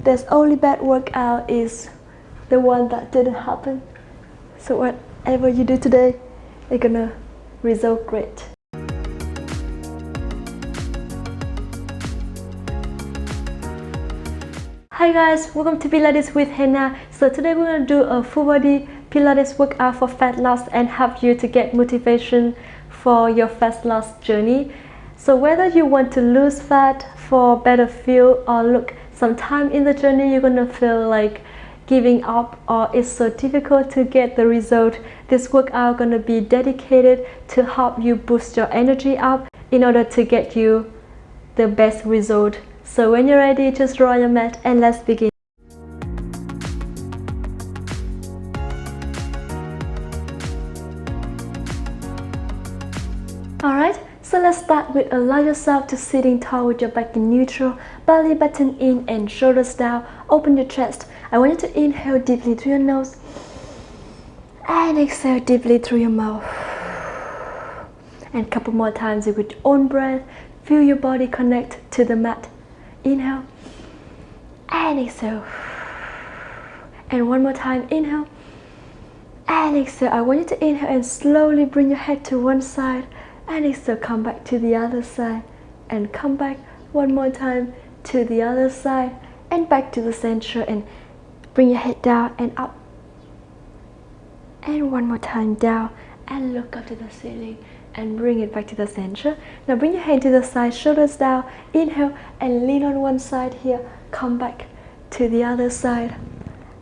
There's only bad workout is the one that didn't happen. So whatever you do today, it's gonna result great. Hi guys, welcome to Pilates with Hannah. So today we're gonna do a full body Pilates workout for fat loss and help you to get motivation for your fat loss journey. So whether you want to lose fat for better feel or look, sometime in the journey you're gonna feel like giving up or it's so difficult to get the result, this workout gonna be dedicated to help you boost your energy up in order to get you the best result. So when you're ready, just roll your mat and let's begin. Alright, so let's start with allow yourself to sitting tall with your back in neutral, belly button in and shoulders down, open your chest. I want you to inhale deeply through your nose and exhale deeply through your mouth. And a couple more times with your own breath, feel your body connect to the mat. Inhale and exhale, and one more time, inhale and exhale. I want you to inhale and slowly bring your head to one side and exhale, come back to the other side and come back one more time to the other side and back to the center and bring your head down and up and one more time down and look up to the ceiling and bring it back to the center. Now bring your hand to the side, shoulders down, inhale and lean on one side here, come back to the other side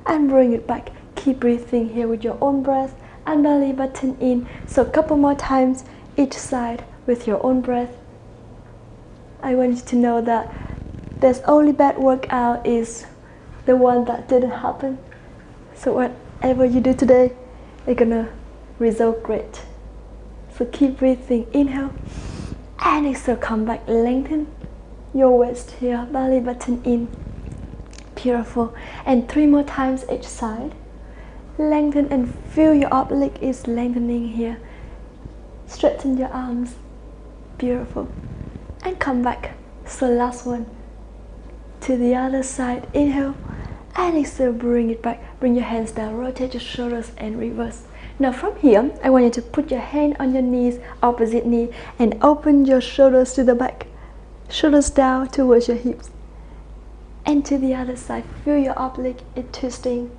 and bring it back. Keep breathing here with your own breath and belly button in. So a couple more times each side with your own breath. I want you to know that there's only bad workout is the one that didn't happen. So whatever you do today, it's gonna result great. So keep breathing, inhale and exhale, come back, lengthen your waist here, belly button in, beautiful. And 3 more times each side, lengthen and feel your upper leg is lengthening here, straighten your arms, beautiful, and come back. So last one, to the other side, inhale and exhale, bring it back, bring your hands down, rotate your shoulders and reverse. Now from here, I want you to put your hand on your knees, opposite knee, and open your shoulders to the back. Shoulders down towards your hips. And to the other side, feel your upper leg is twisting.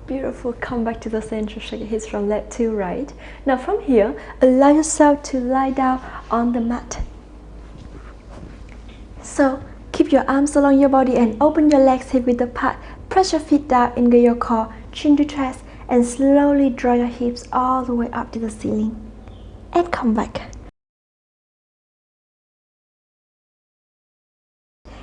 Beautiful, come back to the center, shake your hips from left to right. Now from here, allow yourself to lie down on the mat. So keep your arms along your body and open your legs hip width apart. Press your feet down, engage your core, chin to chest, and slowly draw your hips all the way up to the ceiling and come back.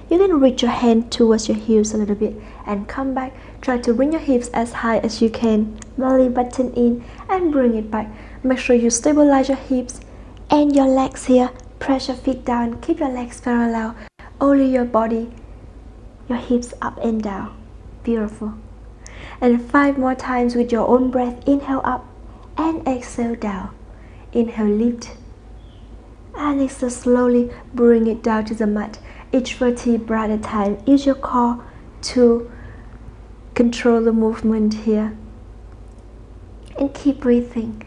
You can reach your hand towards your heels a little bit and come back. Try to bring your hips as high as you can, belly button in and bring it back. Make sure you stabilize your hips and your legs here. Press your feet down, keep your legs parallel, only your body, your hips up and down. Beautiful. And 5 more times with your own breath. Inhale up and exhale down. Inhale, lift and exhale, slowly bring it down to the mat. Each vertebra at a time. Use your core to control the movement here and keep breathing,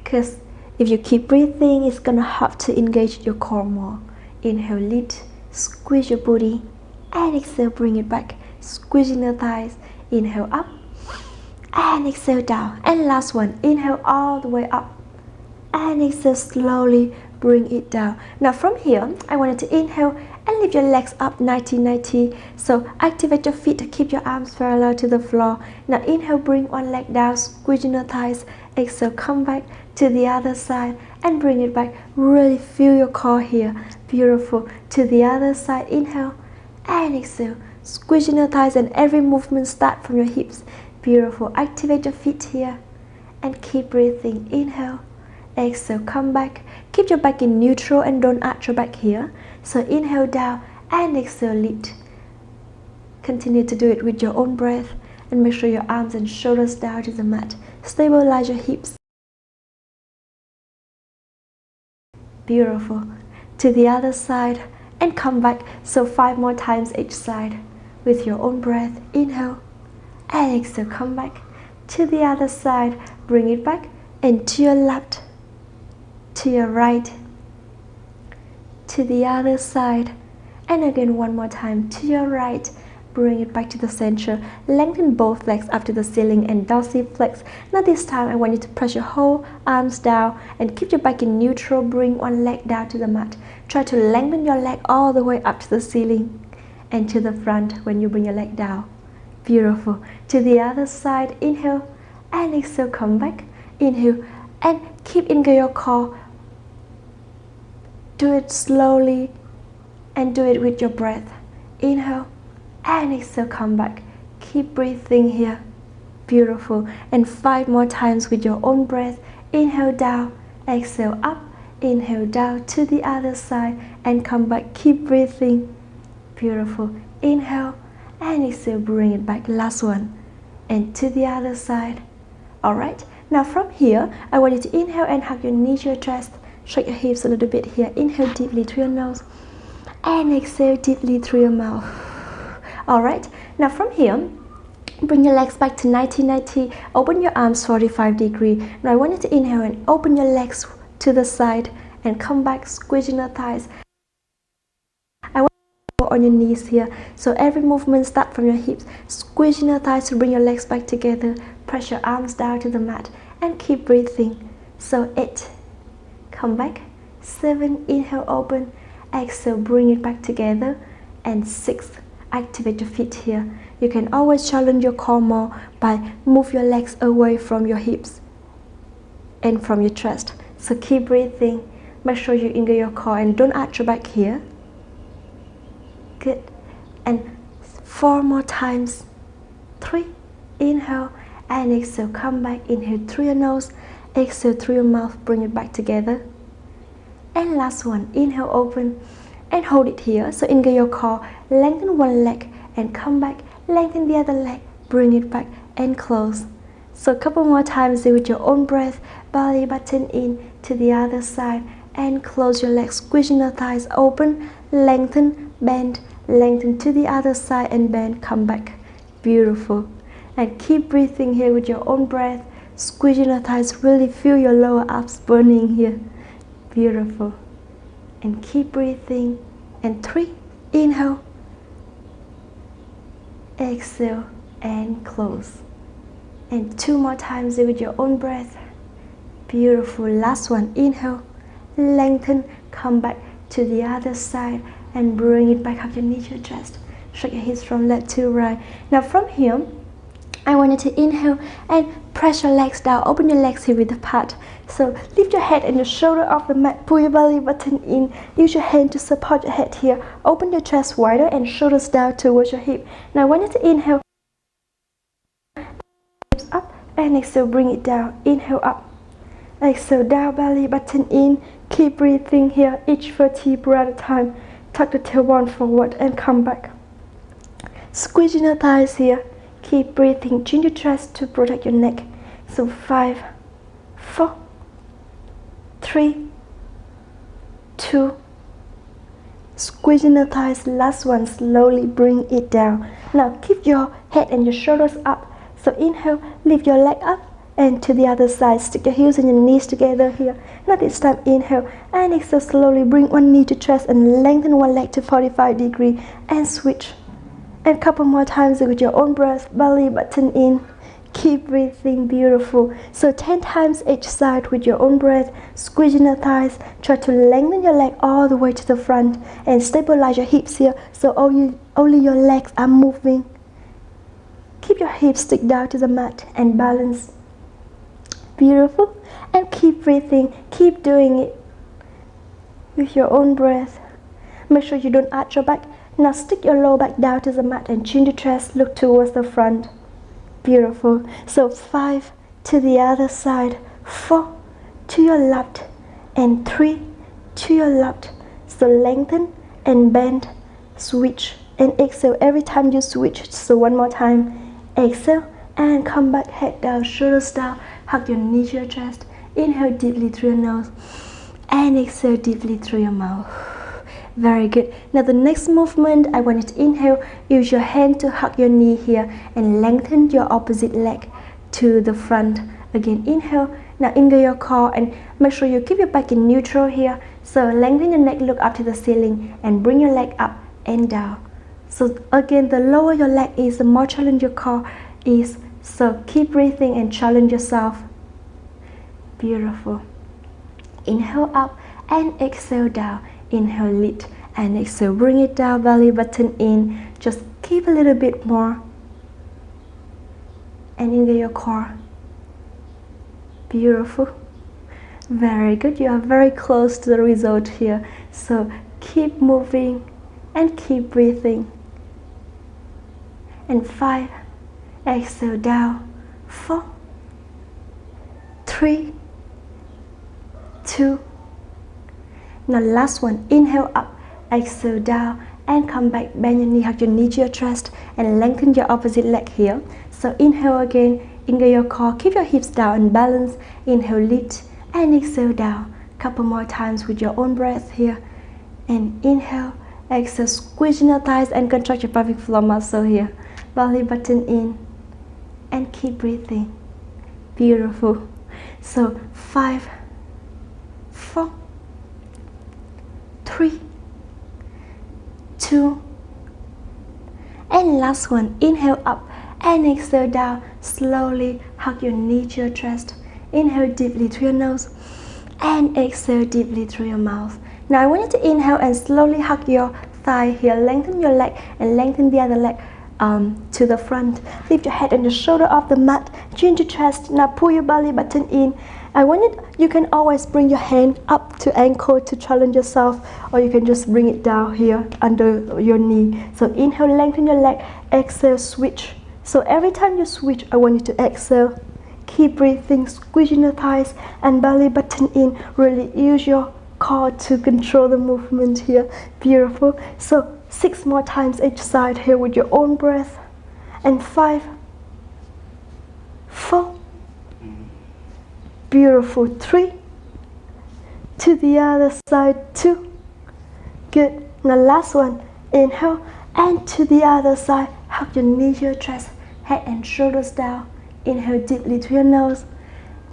because if you keep breathing, it's gonna help to engage your core more. Inhale, lift, squeeze your booty and exhale, bring it back, squeezing the thighs. Inhale up and exhale down. And last one, inhale all the way up and exhale, slowly bring it down. Now from here, I wanted to inhale and lift your legs up 90-90. So activate your feet to keep your arms parallel to the floor. Now inhale, bring one leg down, squeezing the thighs. Exhale, come back to the other side and bring it back. Really feel your core here. Beautiful. To the other side, inhale and exhale, squeezing your thighs, and every movement start from your hips. Beautiful. Activate your feet here and keep breathing. Inhale, exhale, come back. Keep your back in neutral and don't arch your back here. So inhale down and exhale, lift. Continue to do it with your own breath and make sure your arms and shoulders down to the mat. Stabilize your hips. Beautiful. To the other side, and come back. So 5 more times each side with your own breath. Inhale and exhale, come back to the other side, bring it back, and to your left, to your right, to the other side, and again one more time to your right, bring it back to the center. Lengthen both legs up to the ceiling and dorsiflex. Now this time I want you to press your whole arms down and keep your back in neutral. Bring one leg down to the mat. Try to lengthen your leg all the way up to the ceiling and to the front when you bring your leg down. Beautiful. To the other side, inhale and exhale, come back. Inhale and keep engaging your core. Do it slowly and do it with your breath. Inhale and exhale, come back. Keep breathing here. Beautiful. And 5 more times with your own breath. Inhale down, exhale up, inhale down to the other side and come back. Keep breathing. Beautiful. Inhale and exhale, bring it back. Last one. And to the other side. Alright, now from here, I want you to inhale and hug your knees to your chest. Shake your hips a little bit here. Inhale deeply through your nose and exhale deeply through your mouth. Alright, now from here, bring your legs back to 90-90. Open your arms 45 degrees. Now I want you to inhale and open your legs to the side and come back, squeezing your thighs. I want you to go on your knees here. So every movement starts from your hips. Squeezing your thighs to bring your legs back together. Press your arms down to the mat and keep breathing. So 8, come back. 7, inhale, open. Exhale, bring it back together. And 6, activate your feet here. You can always challenge your core more by move your legs away from your hips and from your chest. So keep breathing. Make sure you engage your core and don't arch your back here. Good. And 4 more times. 3, inhale and exhale, come back. Inhale through your nose, exhale through your mouth, bring it back together. And last one, inhale, open and hold it here. So engage your core, lengthen one leg and come back, lengthen the other leg, bring it back and close. So a couple more times with your own breath, belly button in to the other side and close your legs, squeezing your thighs open, lengthen, bend, lengthen to the other side and bend, come back. Beautiful. And keep breathing here with your own breath, squeezing your thighs, really feel your lower abs burning here. Beautiful. And keep breathing. And 3, inhale, exhale and close. And 2 more times with your own breath. Beautiful. Last one, inhale, lengthen, come back to the other side and bring it back up your knees to your chest. Shake your hips from left to right. Now from here, I want you to inhale and press your legs down. Open your legs here with the pad. So lift your head and your shoulder off the mat. Pull your belly button in. Use your hand to support your head here. Open your chest wider and shoulders down towards your hip. Now I want you to inhale. Hips up and exhale, bring it down. Inhale up. Exhale down, belly button in. Keep breathing here, each vertebra at a time. Tuck the tailbone forward and come back. Squeezing your thighs here. Keep breathing, chin your chest to protect your neck. So 5, 4, 3, 2, squeezing the thighs. Last one, slowly bring it down. Now keep your head and your shoulders up. So inhale, lift your leg up and to the other side. Stick your heels and your knees together here. Now this time, inhale and exhale, slowly bring one knee to chest and lengthen one leg to 45 degrees and switch. And a couple more times with your own breath, belly button in. Keep breathing, beautiful. So 10 times each side with your own breath, squeezing the thighs. Try to lengthen your leg all the way to the front and stabilize your hips here so only your legs are moving. Keep your hips stick down to the mat and balance. Beautiful. And keep breathing, keep doing it with your own breath. Make sure you don't arch your back. Now stick your lower back down to the mat and chin the chest, look towards the front. Beautiful. So 5 to the other side, 4 to your left, and 3 to your left. So lengthen and bend, switch and exhale every time you switch. So one more time, exhale and come back, head down, shoulders down, hug your knees to your chest. Inhale deeply through your nose and exhale deeply through your mouth. Very good. Now the next movement, I want you to inhale, use your hand to hug your knee here and lengthen your opposite leg to the front. Again, inhale. Now engage your core and make sure you keep your back in neutral here. So lengthen your neck, look up to the ceiling and bring your leg up and down. So again, the lower your leg is, the more challenge your core is. So keep breathing and challenge yourself. Beautiful. Inhale up and exhale down. Inhale, lift and exhale, bring it down, belly button in. Just keep a little bit more. And engage your core. Beautiful. Very good. You are very close to the result here. So keep moving and keep breathing. And 5, exhale down. 4, 3, 2. Now last one, inhale up, exhale down and come back, bend your knee, hug your knee to your chest and lengthen your opposite leg here. So inhale again, engage your core, keep your hips down and balance. Inhale, lift and exhale down. Couple more times with your own breath here. And inhale, exhale, squeeze your thighs and contract your pelvic floor muscle here. Belly button in and keep breathing. Beautiful. So 5, 4, 3, 2, and last one, inhale up and exhale down. Slowly hug your knee to your chest. Inhale deeply through your nose and exhale deeply through your mouth. Now I want you to inhale and slowly hug your thigh here. Lengthen your leg and lengthen the other leg to the front. Lift your head and the shoulder off the mat. Chin to chest. Now pull your belly button in. You can always bring your hand up to ankle to challenge yourself, or you can just bring it down here under your knee. So inhale, lengthen your leg, exhale, switch. So every time you switch, I want you to exhale. Keep breathing, squeezing the thighs and belly button in. Really use your core to control the movement here. Beautiful. So 6 more times each side here with your own breath. And 5, 4, beautiful, 3, to the other side, 2, good. Now last one, inhale and to the other side, hug your knee to your chest, head and shoulders down. Inhale deeply through your nose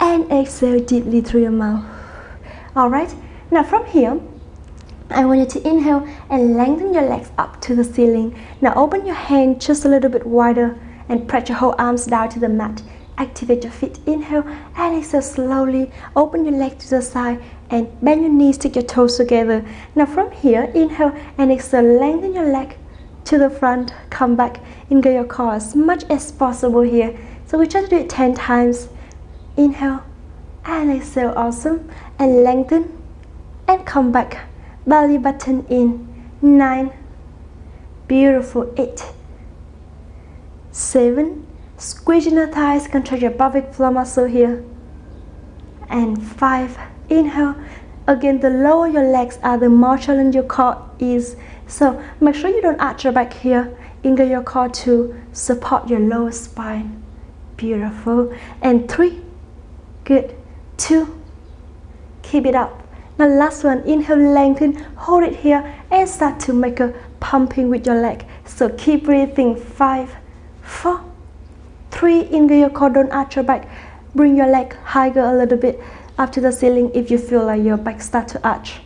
and exhale deeply through your mouth. Alright, now from here, I want you to inhale and lengthen your legs up to the ceiling. Now open your hand just a little bit wider and press your whole arms down to the mat. Activate your feet, inhale and exhale slowly. Open your leg to the side and bend your knees, stick your toes together. Now from here, inhale and exhale, lengthen your leg to the front. Come back, engage your core as much as possible here. So we try to do it 10 times. Inhale and exhale, awesome. And lengthen and come back. Belly button in. 9, beautiful. 8, 7, squeeze in the thighs, contract your pelvic floor muscle here. And 5, inhale. Again, the lower your legs are, the more challenge your core is. So make sure you don't arch your back here. Engage your core to support your lower spine. Beautiful. And 3, good. 2, keep it up. Now last one, inhale, lengthen, hold it here and start to make a pumping with your leg. So keep breathing. 5, 4, 3, engage your core, don't arch your back. Bring your leg higher a little bit up to the ceiling if you feel like your back start to arch.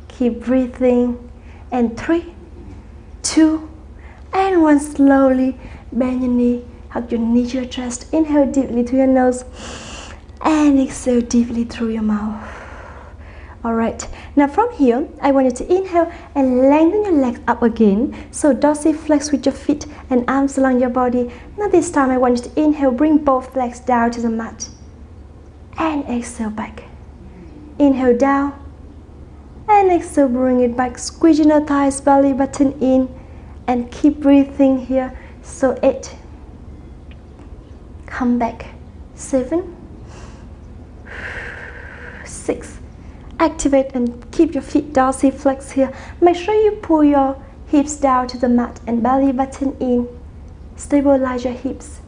Keep breathing. And 3, 2, and 1, slowly bend your knee, hug your knee to your chest. Inhale deeply through your nose and exhale deeply through your mouth. Alright, now from here, I want you to inhale and lengthen your legs up again. So dorsiflex with your feet and arms along your body. Now this time I want you to inhale, bring both legs down to the mat. And exhale back. Inhale down. And exhale, bring it back. Squeezing the thighs, belly button in. And keep breathing here. So 8. Come back. 7. 6. Activate and keep your feet dorsiflex here. Make sure you pull your hips down to the mat and belly button in. Stabilize your hips.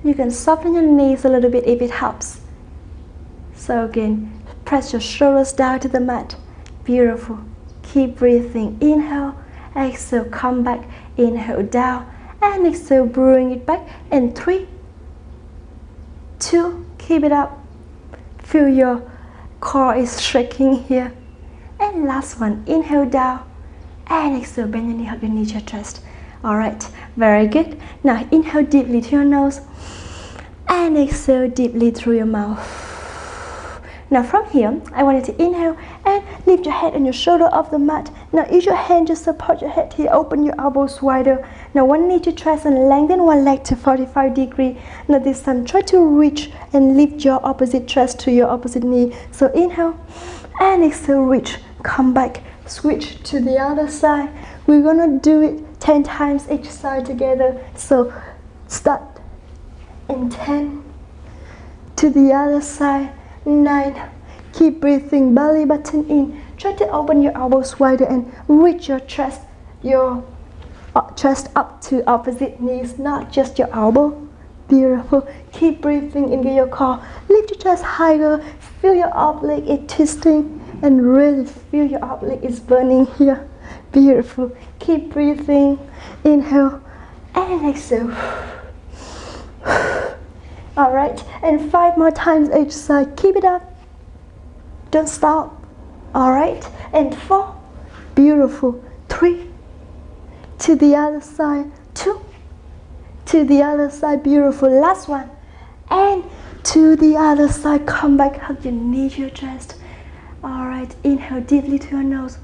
You can soften your knees a little bit if it helps. So again, press your shoulders down to the mat. Beautiful. Keep breathing. Inhale, exhale, come back. Inhale, down, and exhale, bring it back. And 3, 2, keep it up. Feel your core is shaking here. And last one, inhale, down, and exhale, bend your knee, hug your knee to your chest. Alright, very good. Now inhale deeply through your nose, and exhale deeply through your mouth. Now from here, I want you to inhale and lift your head and your shoulder off the mat. Now use your hand to support your head here. Open your elbows wider. Now one knee to chest and lengthen one leg to 45 degrees. Now this time try to reach and lift your opposite chest to your opposite knee. So inhale and exhale, reach, come back, switch to the other side. We're gonna do it 10 times each side together. So start in 10, to the other side, 9, keep breathing, belly button in. Try to open your elbows wider and reach your chest up to opposite knees, not just your elbow. Beautiful. Keep breathing into your core. Lift your chest higher. Feel your oblique is twisting, and really feel your oblique is burning here. Beautiful. Keep breathing. Inhale and exhale. Alright, and 5 more times each side. Keep it up. Don't stop. Alright, and 4. Beautiful. 3. To the other side. 2. To the other side. Beautiful. Last one. And to the other side. Come back. Hug your knee to your chest. Alright, inhale deeply through your nose.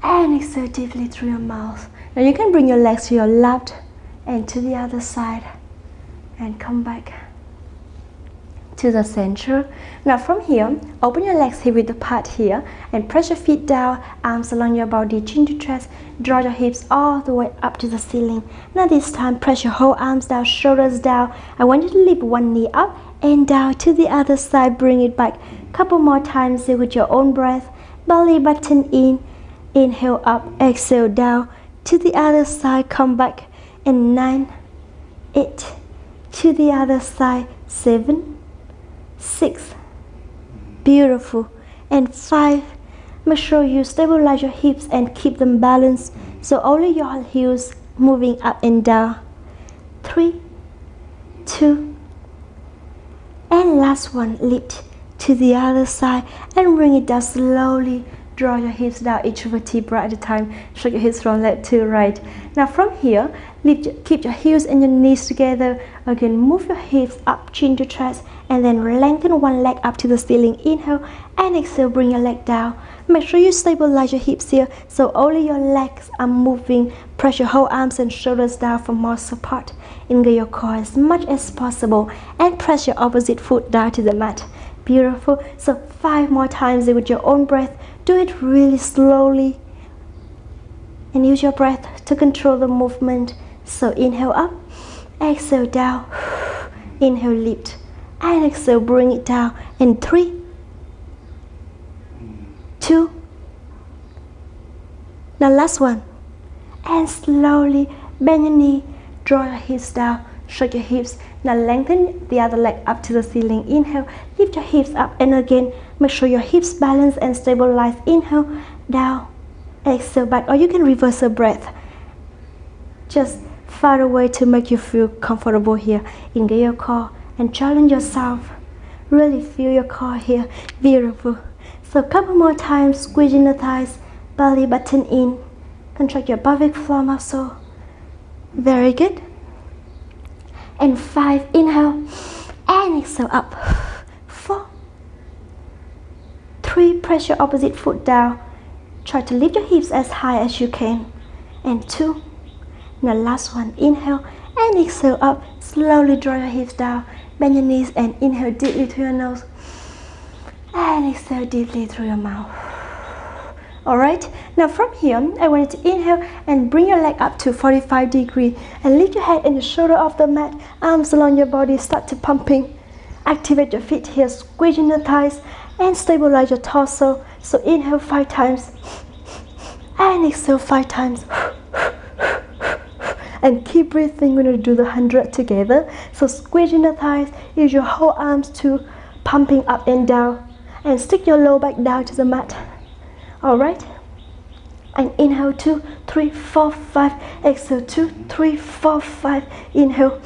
And exhale deeply through your mouth. Now you can bring your legs to your left and to the other side. And come back to the center. Now from here, open your legs hip width apart here and press your feet down, arms along your body, chin to chest, draw your hips all the way up to the ceiling. Now this time, press your whole arms down, shoulders down. I want you to lift one knee up and down to the other side, bring it back. Couple more times here with your own breath. Belly button in, inhale up, exhale down, to the other side, come back. And 9, 8, to the other side, 7, 6, beautiful, and 5. Make sure you stabilize your hips and keep them balanced, so only your heels moving up and down. 3, 2, and last one, lift to the other side and bring it down slowly. Draw your hips down each vertebra at a time. Shake your hips from left to right. Now from here, keep your heels and your knees together. Again, move your hips up, chin to chest, and then lengthen one leg up to the ceiling. Inhale and exhale, bring your leg down. Make sure you stabilize your hips here, so only your legs are moving. Press your whole arms and shoulders down for more support. Engage your core as much as possible and press your opposite foot down to the mat. Beautiful. So 5 more times with your own breath. Do it really slowly and use your breath to control the movement. So inhale up, exhale down, inhale lift, and exhale bring it down. And 3, 2, now last one, and slowly bend your knee, draw your hips down, shake your hips. Now lengthen the other leg up to the ceiling. Inhale, lift your hips up, and again make sure your hips balance and stabilize. Inhale, down, exhale back, or you can reverse the breath just far away to make you feel comfortable here. Engage your core and challenge yourself. Really feel your core here. Beautiful. So a couple more times, squeezing the thighs, belly button in, contract your pelvic floor muscle. Very good. And 5, inhale and exhale up. 4, 3, press your opposite foot down. Try to lift your hips as high as you can. And 2, now last one, inhale and exhale up. Slowly draw your hips down, bend your knees and inhale deeply through your nose and exhale deeply through your mouth. Alright, now from here, I want you to inhale and bring your leg up to 45 degrees and lift your head and your shoulder off the mat, arms along your body, start to pumping. Activate your feet here, squeezing the thighs and stabilize your torso. So inhale 5 times and exhale 5 times. And keep breathing. We're going to do the 100 together. So squeezing the thighs, use your whole arms to pumping up and down, and stick your low back down to the mat. Alright, And inhale 2, 3, 4, 5. Exhale 2, 3, 4, 5. Inhale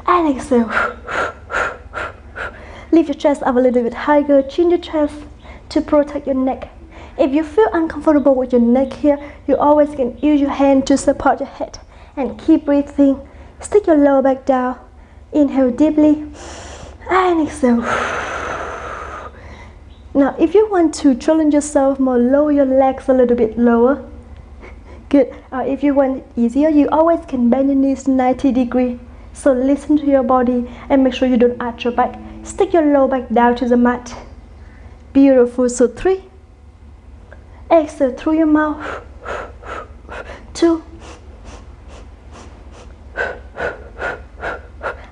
and exhale. Lift your chest up a little bit higher. Chin your chest to protect your neck. If you feel uncomfortable with your neck here, you always can use your hand to support your head. And keep breathing. Stick your lower back down. Inhale deeply and exhale. Now, if you want to challenge yourself more, lower your legs a little bit lower. Good. If you want it easier, you always can bend your knees 90 degrees. So listen to your body and make sure you don't arch your back. Stick your lower back down to the mat. Beautiful. So 3. Exhale through your mouth. 2.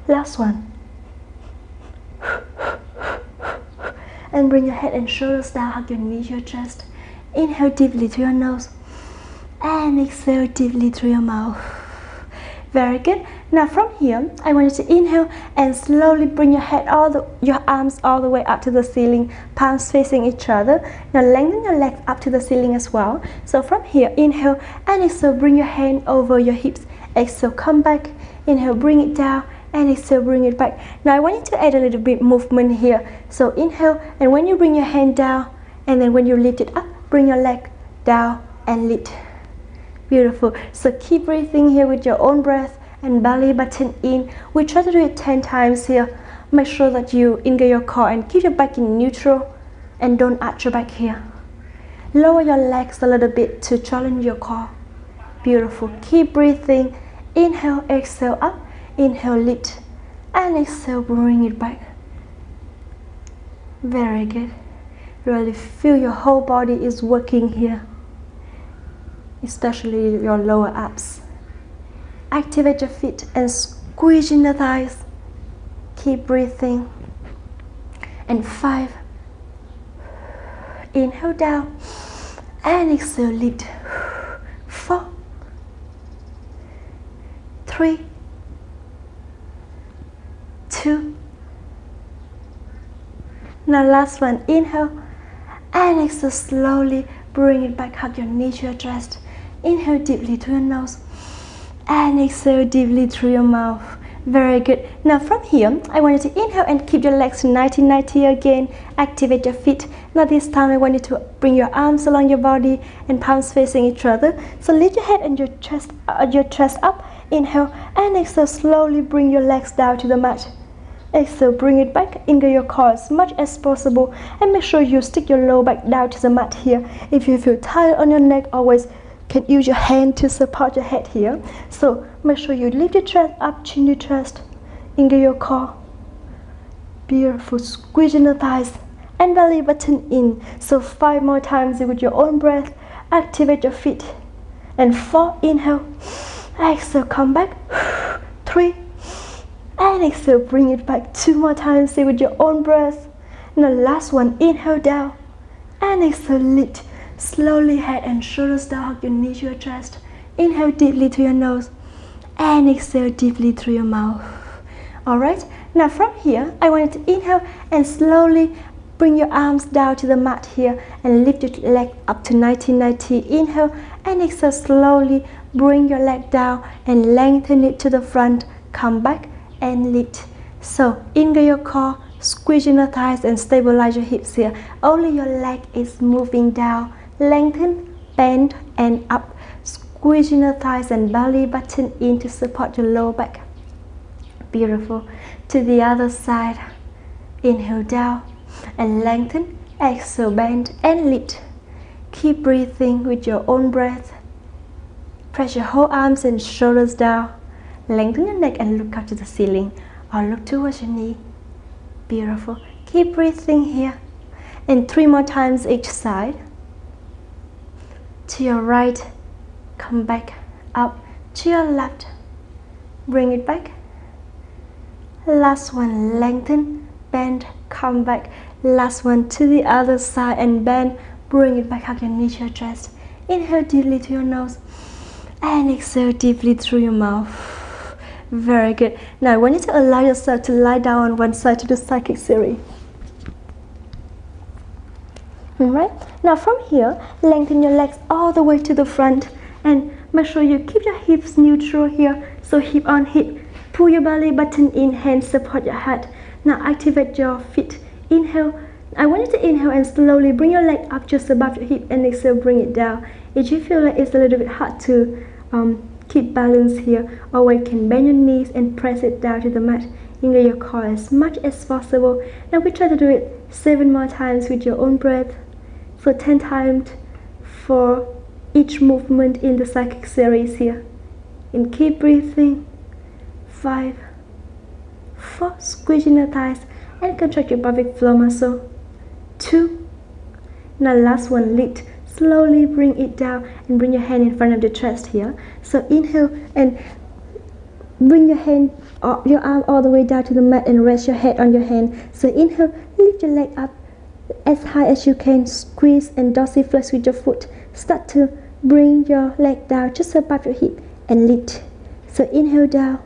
Last one. And bring your head and shoulders down, hug your knees, your chest. Inhale deeply through your nose. And exhale deeply through your mouth. Very good. Now from here, I want you to inhale and slowly bring your head your arms all the way up to the ceiling, palms facing each other. Now lengthen your legs up to the ceiling as well. So from here, inhale and exhale, bring your hand over your hips. Exhale, come back. Inhale, bring it down. And exhale, bring it back. Now I want you to add a little bit movement here. So inhale, and when you bring your hand down, and then when you lift it up, bring your leg down and lift. Beautiful. So keep breathing here with your own breath and belly button in. We try to do it 10 times here. Make sure that you engage your core and keep your back in neutral and don't arch your back here. Lower your legs a little bit to challenge your core. Beautiful. Keep breathing. Inhale, exhale up. Inhale, lift, and exhale, bring it back. Very good. Really feel your whole body is working here, especially your lower abs. Activate your feet and squeeze in the thighs. Keep breathing. And 5. Inhale down, and exhale, lift. 4, 3, 2. Now last one, inhale and exhale, slowly bring it back, hug your knees to your chest. Inhale deeply through your nose and exhale deeply through your mouth. Very good. Now from here, I want you to inhale and keep your legs 90-90 again. Activate your feet. Now this time I want you to bring your arms along your body and palms facing each other. So lift your head and your chest up. Inhale and exhale, slowly bring your legs down to the mat. Exhale, bring it back, engage your core as much as possible, and make sure you stick your lower back down to the mat here. If you feel tired on your neck, always can use your hand to support your head here. So make sure you lift your chest up, chin your chest, engage your core. Beautiful. Squeeze in the thighs and belly button in. So 5 more times with your own breath. Activate your feet. And 4, inhale. Exhale, come back. 3. And exhale, bring it back 2 more times. Say with your own breath. Now last one, inhale down. And exhale, lift. Slowly head and shoulders down, hug your knees to your chest. Inhale deeply through your nose. And exhale deeply through your mouth. Alright, now from here, I want you to inhale and slowly bring your arms down to the mat here. And lift your leg up to 90-90. Inhale and exhale, slowly bring your leg down and lengthen it to the front. Come back and lift. So engage your core, squeeze in the thighs and stabilize your hips here. Only your leg is moving down. Lengthen, bend and up. Squeeze in the thighs and belly button in to support your lower back. Beautiful. To the other side. Inhale down and lengthen. Exhale, bend and lift. Keep breathing with your own breath. Press your whole arms and shoulders down. Lengthen your neck and look up to the ceiling or look towards your knee. Beautiful. Keep breathing here. And 3 more times each side. To your right, come back up. To your left, bring it back. Last one, lengthen, bend, come back. Last one to the other side and bend, bring it back, hug your knee to your chest. Inhale deeply through your nose and exhale deeply through your mouth. Very good. Now I want you to allow yourself to lie down on one side to do side kick series. Alright, Now from here, lengthen your legs all the way to the front and make sure you keep your hips neutral here. So hip on hip, pull your belly button in, hands support your head. Now activate your feet. Inhale. I want you to inhale and slowly bring your leg up just above your hip, and exhale, bring it down. If you feel like it's a little bit hard to keep balance here, or you can bend your knees and press it down to the mat. Engage your core as much as possible. Now we try to do it 7 more times with your own breath. So 10 times for each movement in the psychic series here. And keep breathing. 5, 4, squeezing the thighs and contract your pelvic floor muscle. 2. Now last one, lift. Slowly bring it down and bring your hand in front of the chest here. So inhale and bring your hand, your arm all the way down to the mat and rest your head on your hand. So inhale, lift your leg up as high as you can. Squeeze and dorsiflex with your foot. Start to bring your leg down just above your hip and lift. So inhale down,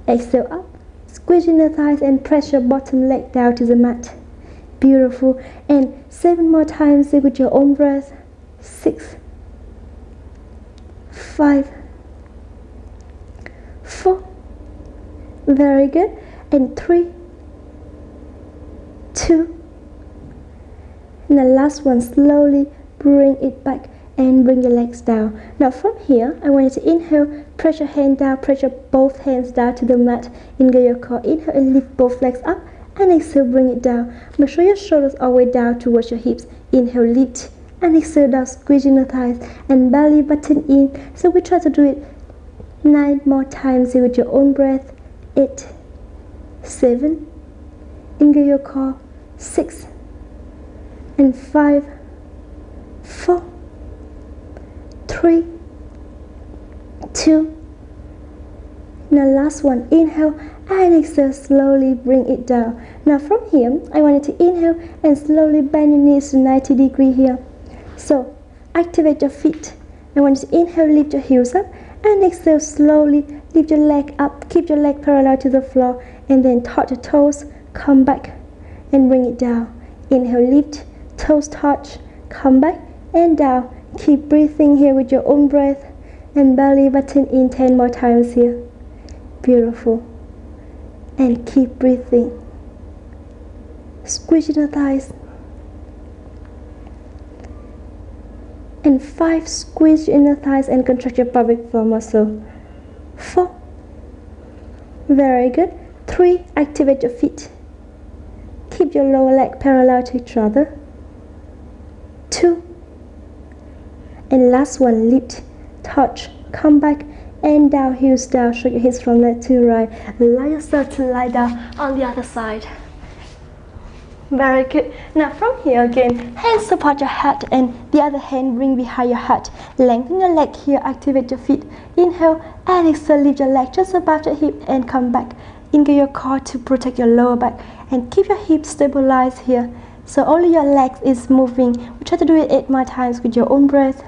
exhale up, squeezing the thighs and press your bottom leg down to the mat. Beautiful. And 7 more times with your own breath. 6, 5, 4. Very good. And 3, 2. And the last one, slowly bring it back and bring your legs down. Now from here, I want you to inhale, press your hand down, press your both hands down to the mat. Engage your core. Inhale and lift both legs up, and exhale, bring it down. Make sure your shoulders are way down towards your hips. Inhale, lift, and exhale down, squeezing the thighs and belly button in. So we try to do it 9 more times with your own breath. 8, 7, engage your core. 6 and 5, 4, 3, 2. Now last one, inhale and exhale, slowly bring it down. Now from here, I want you to inhale and slowly bend your knees to 90 degrees here. So activate your feet. I want you to inhale, lift your heels up, and exhale, slowly lift your leg up. Keep your leg parallel to the floor, and then touch your toes, come back and bring it down. Inhale, lift, toes touch, come back and down. Keep breathing here with your own breath and belly button in 10 more times here. Beautiful. And keep breathing. Squeeze the thighs. And 5, squeeze your inner thighs and contract your pelvic floor muscle. 4. Very good. 3, activate your feet. Keep your lower leg parallel to each other. 2. And last one, lift, touch, come back and down, heels down, shake your hips from left to right. Allow yourself to lie down on the other side. Very good. Now from here again, hands support your head and the other hand bring behind your head. Lengthen your leg here, activate your feet. Inhale and exhale, lift your leg just above your hip and come back. Engage your core to protect your lower back and keep your hips stabilized here. So only your legs is moving. We try to do it 8 more times with your own breath.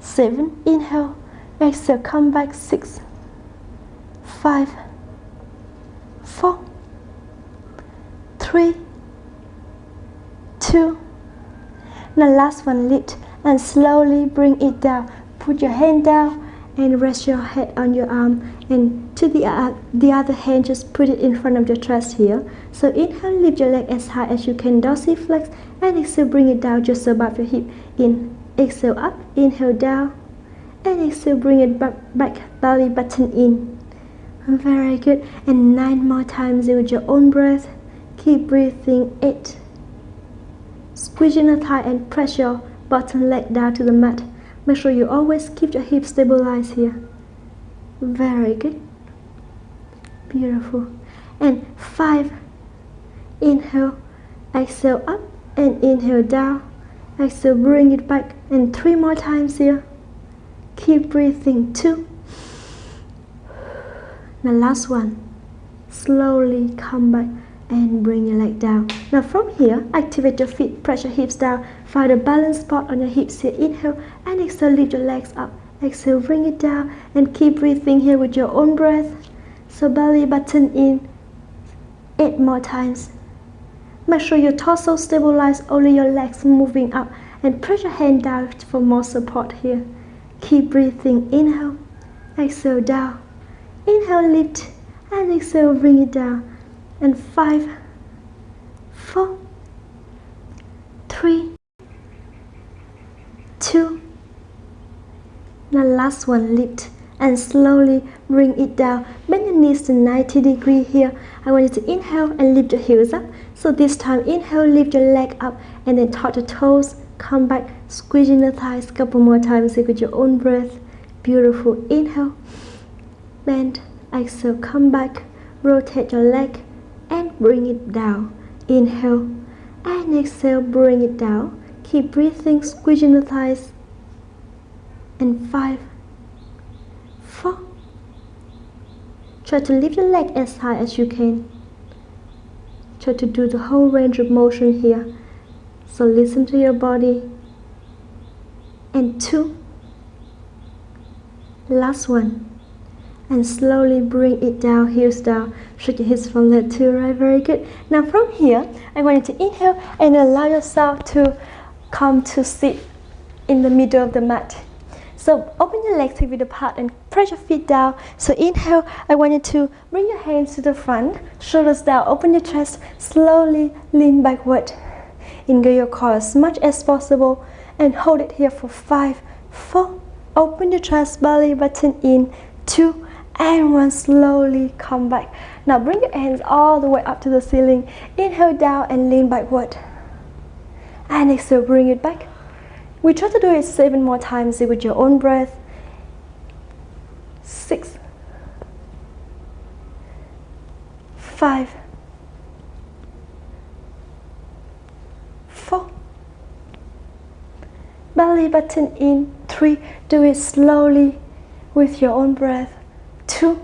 7, inhale, exhale, come back. 6, 5, 4, 3, 2. Now last one, lift and slowly bring it down. Put your hand down and rest your head on your arm, and to the other hand just put it in front of your chest here. So inhale, lift your leg as high as you can, dorsiflex, and exhale, bring it down just above your hip. In, exhale up, inhale down, and exhale, bring it back, belly button in. Very good. And 9 more times with your own breath. Keep breathing. 8. Squeeze your thigh and press your bottom leg down to the mat. Make sure you always keep your hips stabilized here. Very good. Beautiful. And 5. Inhale, exhale up, and inhale down. Exhale, bring it back. And 3 more times here. Keep breathing. 2. Now last one. Slowly come back and bring your leg down. Now from here, activate your feet, press your hips down, find a balance spot on your hips here. Inhale and exhale, lift your legs up. Exhale, bring it down and keep breathing here with your own breath. So belly button in 8 more times. Make sure your torso stabilizes, only your legs moving up and press your hand down for more support here. Keep breathing. Inhale, exhale, down. Inhale, lift, and exhale, bring it down. And 5, 4, 3, 2. Now last one, lift and slowly bring it down. Bend your knees to 90 degrees here. I want you to inhale and lift your heels up. So this time, inhale, lift your leg up and then touch the toes. Come back, squeezing the thighs. Couple more times with your own breath. Beautiful. Inhale, bend, exhale, come back, rotate your leg and bring it down. Inhale and exhale, bring it down. Keep breathing, squeezing the thighs. And 5, 4. Try to lift your leg as high as you can. Try to do the whole range of motion here. So listen to your body. And 2. Last one. And slowly bring it down, heels down. Shake your hips from left to right. Very good. Now from here, I want you to inhale and allow yourself to come to sit in the middle of the mat. So open your legs hip width apart and press your feet down. So inhale, I want you to bring your hands to the front, shoulders down, open your chest, slowly lean backward. Engage your core as much as possible and hold it here for 5, 4. Open your chest, belly button in, 2, and 1. Slowly come back. Now bring your hands all the way up to the ceiling. Inhale down and lean backward. And exhale, bring it back. We try to do it 7 more times with your own breath. 6, 5, 4. Belly button in, 3. Do it slowly with your own breath. 2.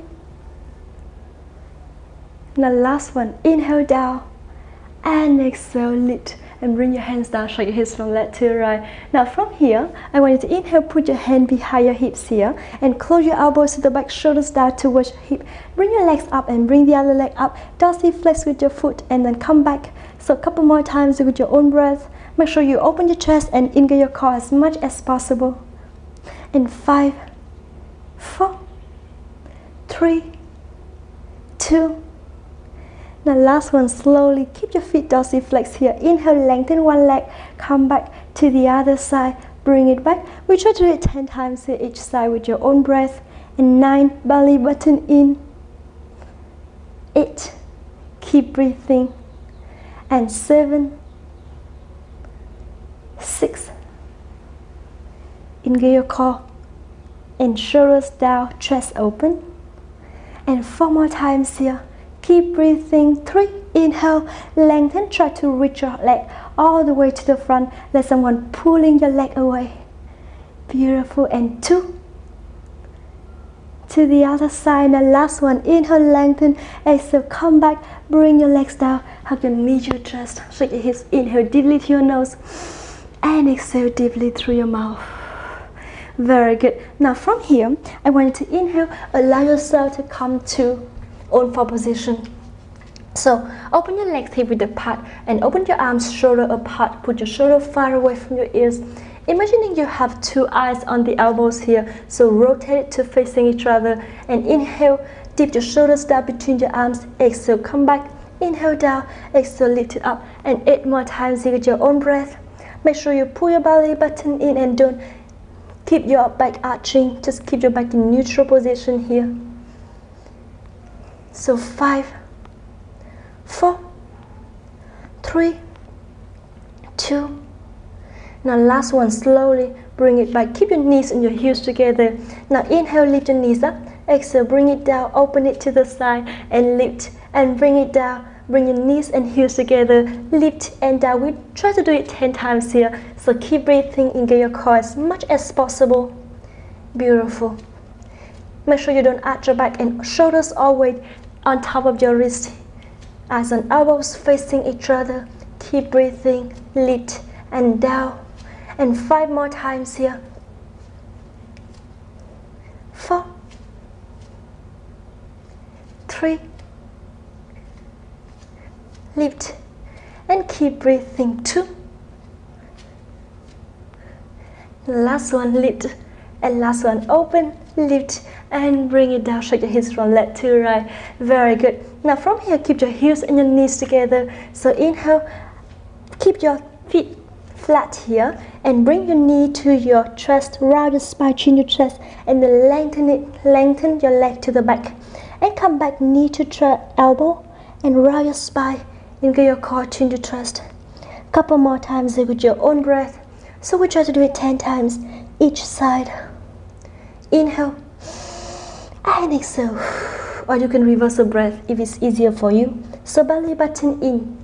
Now last one. Inhale down and exhale, lift. And bring your hands down, shake your hips from left to right. Now from here, I want you to inhale, put your hand behind your hips here and close your elbows to the back, shoulders down towards your hip. Bring your legs up and bring the other leg up. Dorsiflex with your foot and then come back. So a couple more times with your own breath. Make sure you open your chest and engage your core as much as possible. And 5, 4, 3, 2. Now last one, slowly keep your feet dorsiflex here. Inhale, lengthen one leg, come back to the other side, bring it back. We try to do it 10 times here each side with your own breath. And 9, belly button in. 8, keep breathing. And 7, 6, engage your core and shoulders down, chest open. And 4 more times here. Keep breathing. 3, inhale, lengthen, try to reach your leg all the way to the front. Let someone pulling your leg away. Beautiful. And 2, to the other side. And last one, inhale, lengthen, exhale, come back, bring your legs down, hug your knees to your chest, shake your hips, inhale deeply to your nose, and exhale deeply through your mouth. Very good. Now from here, I want you to inhale, allow yourself to come to own four position. So open your legs hip width apart and open your arms shoulder apart. Put your shoulder far away from your ears. Imagining you have 2 eyes on the elbows here. So rotate it to facing each other and inhale, dip your shoulders down between your arms. Exhale, come back. Inhale down, exhale, lift it up. And 8 more times with your own breath. Make sure you pull your belly button in and don't keep your back arching. Just keep your back in neutral position here. So 5, 4, 3, 2. Now last one, slowly bring it back. Keep your knees and your heels together. Now inhale, lift your knees up. Exhale, bring it down, open it to the side and lift and bring it down. Bring your knees and heels together, lift and down. We try to do it 10 times here. So keep breathing, engage your core as much as possible. Beautiful. Make sure you don't arch your back and shoulders always on top of your wrist. Eyes and elbows facing each other. Keep breathing, lift and down. And 5 more times here. 4, 3, lift and keep breathing. 2, Last one, lift. And last one, open, lift, and bring it down. Shake your hips from left to right. Very good. Now from here, keep your heels and your knees together. So inhale, keep your feet flat here, and bring your knee to your chest, round your spine, chin your chest, and then lengthen it, lengthen your leg to the back. And come back, knee to elbow, and round your spine, into your core, chin to chest. Couple more times with your own breath. So we try to do it 10 times each side. Inhale and exhale, or you can reverse the breath if it's easier for you. So belly button in.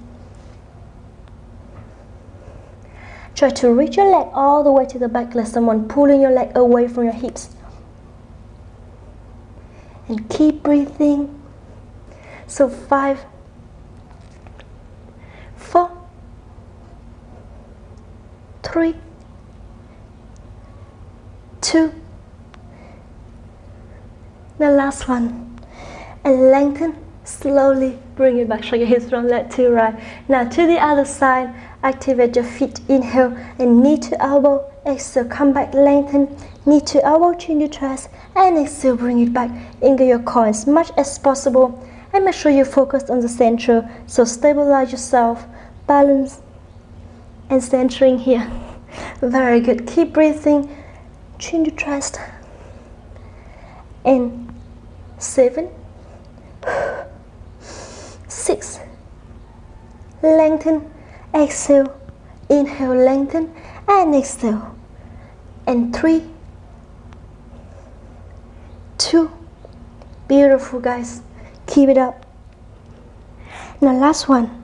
Try to reach your leg all the way to the back, like someone pulling your leg away from your hips. And keep breathing. So 5, 4, 3, 2. The last one. And lengthen. Slowly bring it back. Shake your hips from left to right. Now to the other side. Activate your feet. Inhale and knee to elbow. Exhale, come back, lengthen. Knee to elbow, chin to chest. And exhale, bring it back into your core as much as possible. And make sure you focus on the center. So stabilize yourself. Balance. And centering here. Very good. Keep breathing. Chin to chest. And 7, 6. Lengthen. Exhale. Inhale, lengthen. And exhale. And 3, 2. Beautiful, guys. Keep it up. Now last one.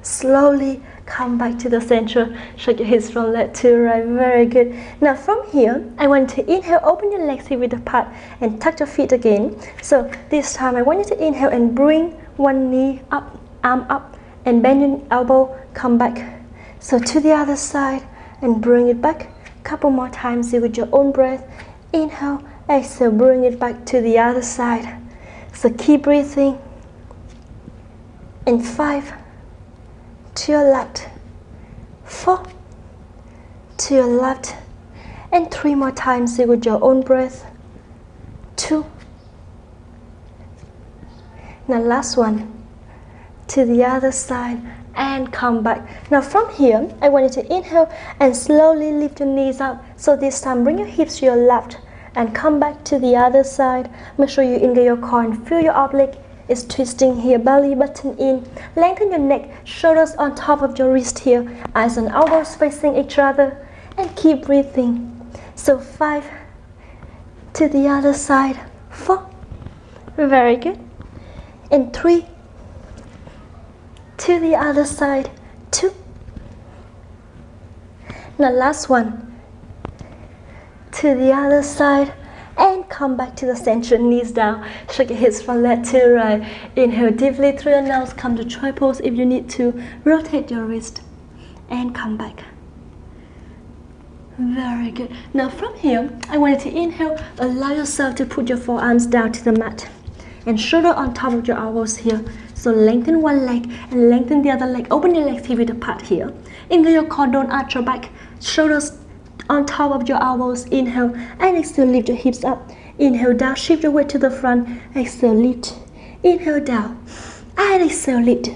Slowly come back to the center. Shake your hips from left to right. Very good. Now from here, I want to inhale, open your legs here with the part, and tuck your feet again. So this time I want you to inhale and bring one knee up, arm up, and bend your elbow, come back. So to the other side and bring it back. Couple more times here with your own breath. Inhale, exhale, bring it back to the other side. So keep breathing. And 5, to your left, 4, to your left, and 3 more times with your own breath. 2. Now last one, to the other side, and come back. Now from here, I want you to inhale and slowly lift your knees up. So this time, bring your hips to your left and come back to the other side. Make sure you engage your core and feel your oblique is twisting here, belly button in. Lengthen your neck, shoulders on top of your wrist here, eyes and elbows facing each other, and keep breathing. So 5, to the other side, 4, very good, and 3, to the other side, 2. Now last one, to the other side, and come back to the center, knees down. Shake your hips from left to right. Inhale deeply through your nose, come to try pose if you need to. Rotate your wrist and come back. Very good. Now from here, I want you to inhale, allow yourself to put your forearms down to the mat and shoulder on top of your elbows here. So lengthen one leg and lengthen the other leg. Open your legs hip apart here. Engage your core, don't arch your back. Shoulders on top of your elbows. Inhale and exhale, lift your hips up. Inhale down, shift your weight to the front. Exhale, lift. Inhale down and exhale, lift.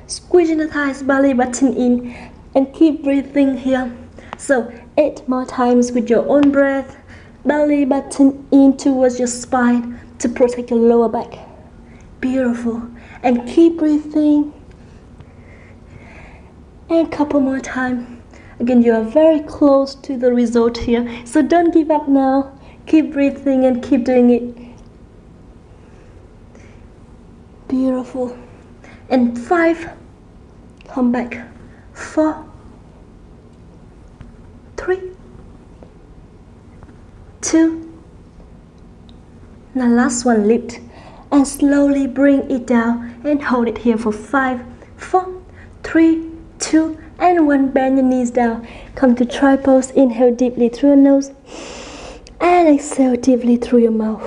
Squeezing the thighs, belly button in, and keep breathing here. So 8 more times with your own breath. Belly button in towards your spine to protect your lower back. Beautiful. And keep breathing. And a couple more times. Again, you are very close to the result here, so don't give up now. Keep breathing and keep doing it. Beautiful. And 5, come back. 4, 3, 2. Now last one, lift and slowly bring it down and hold it here for 5, 4, 3, 2, and 1. Bend your knees down. Come to try pose. Inhale deeply through your nose and exhale deeply through your mouth.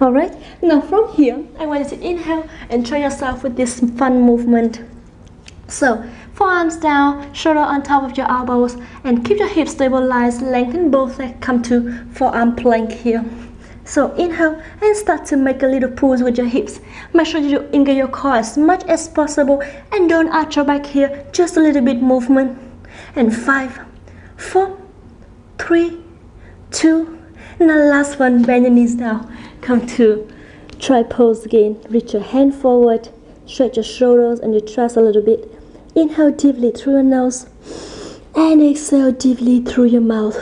Alright, now from here, I want you to inhale and try yourself with this fun movement. So Forearms down, shoulder on top of your elbows, and keep your hips stabilized. Lengthen both legs, come to forearm plank here. So inhale and start to make a little pulse with your hips. Make sure you engage your core as much as possible and don't arch your back here, just a little bit movement. And 5, 4, 3, 2, and the last one, bend your knees down. Come to try pose again. Reach your hand forward, stretch your shoulders and your chest a little bit. Inhale deeply through your nose and exhale deeply through your mouth.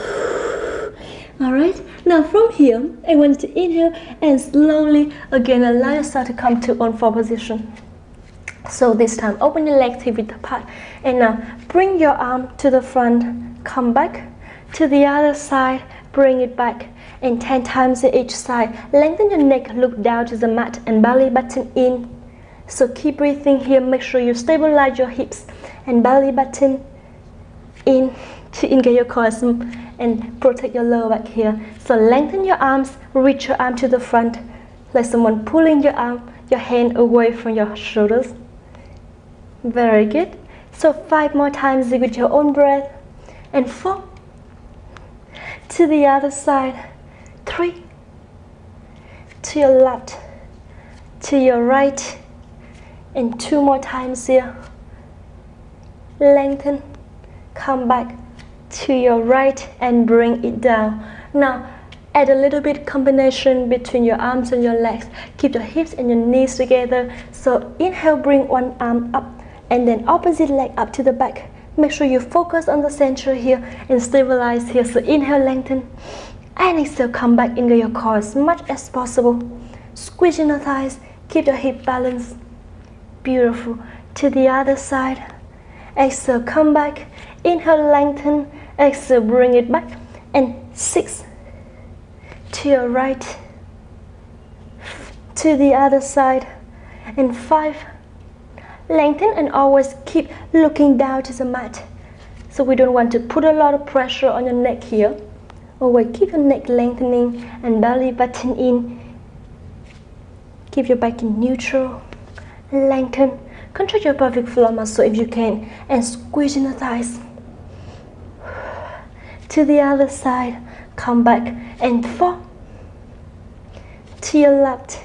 Alright, now from here, I want you to inhale and slowly again allow yourself to come to on-4 position. So this time, open your legs hip width apart and now bring your arm to the front, come back to the other side, bring it back and 10 times to each side. Lengthen your neck, look down to the mat and belly button in. So keep breathing here, make sure you stabilize your hips and belly button in to engage your core and protect your lower back here. So lengthen your arms, reach your arm to the front, like someone pulling your arm, your hand away from your shoulders. Very good. So 5 more times with your own breath. And 4, to the other side, 3, to your left, to your right, and 2 more times here. Lengthen, come back to your right and bring it down. Now add a little bit combination between your arms and your legs. Keep your hips and your knees together. So inhale, bring one arm up and then opposite leg up to the back. Make sure you focus on the center here and stabilize here. So inhale, lengthen, and exhale, come back into your core as much as possible. Squeeze in the thighs, keep your hip balanced. Beautiful. To the other side. Exhale, come back. Inhale, lengthen. Exhale, bring it back. And 6. To your right. To the other side. And 5. Lengthen and always keep looking down to the mat. So we don't want to put a lot of pressure on your neck here. Always keep your neck lengthening and belly button in. Keep your back in neutral. Lengthen, contract your pelvic floor muscle if you can, and squeeze in the thighs. To the other side, come back, and 4, to your left,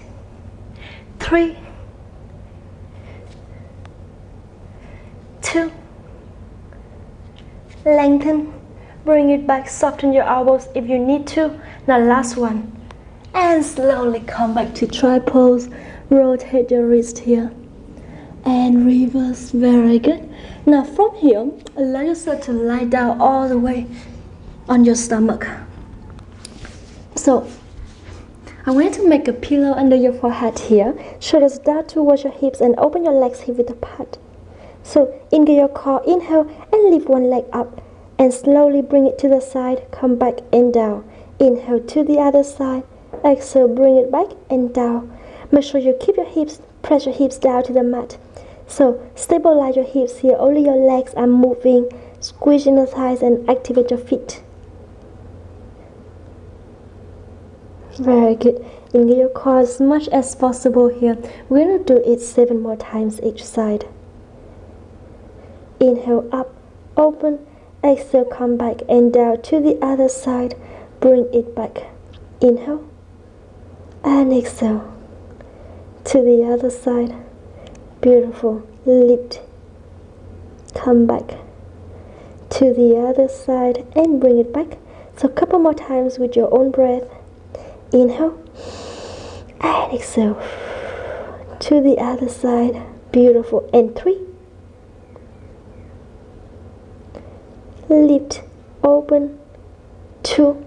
3, 2, lengthen, bring it back, soften your elbows if you need to. Now last one, and slowly come back to try pose. Rotate your wrist here and reverse. Very good. Now from here, allow yourself to lie down all the way on your stomach. So I want you to make a pillow under your forehead here. Shoulders down towards your hips and open your legs hip width apart. So engage your core, inhale and lift one leg up and slowly bring it to the side, come back and down. Inhale to the other side, exhale, bring it back and down. Make sure you keep your hips, press your hips down to the mat. So stabilize your hips here, only your legs are moving. Squeeze in the thighs and activate your feet. Very good. Engage your core as much as possible here. We're going to do it 7 more times each side. Inhale up, open, exhale, come back and down to the other side. Bring it back. Inhale and exhale. To the other side. Beautiful. Lift. Come back. To the other side and bring it back. So a couple more times with your own breath. Inhale and exhale. To the other side. Beautiful. And 3. Lift. Open. 2.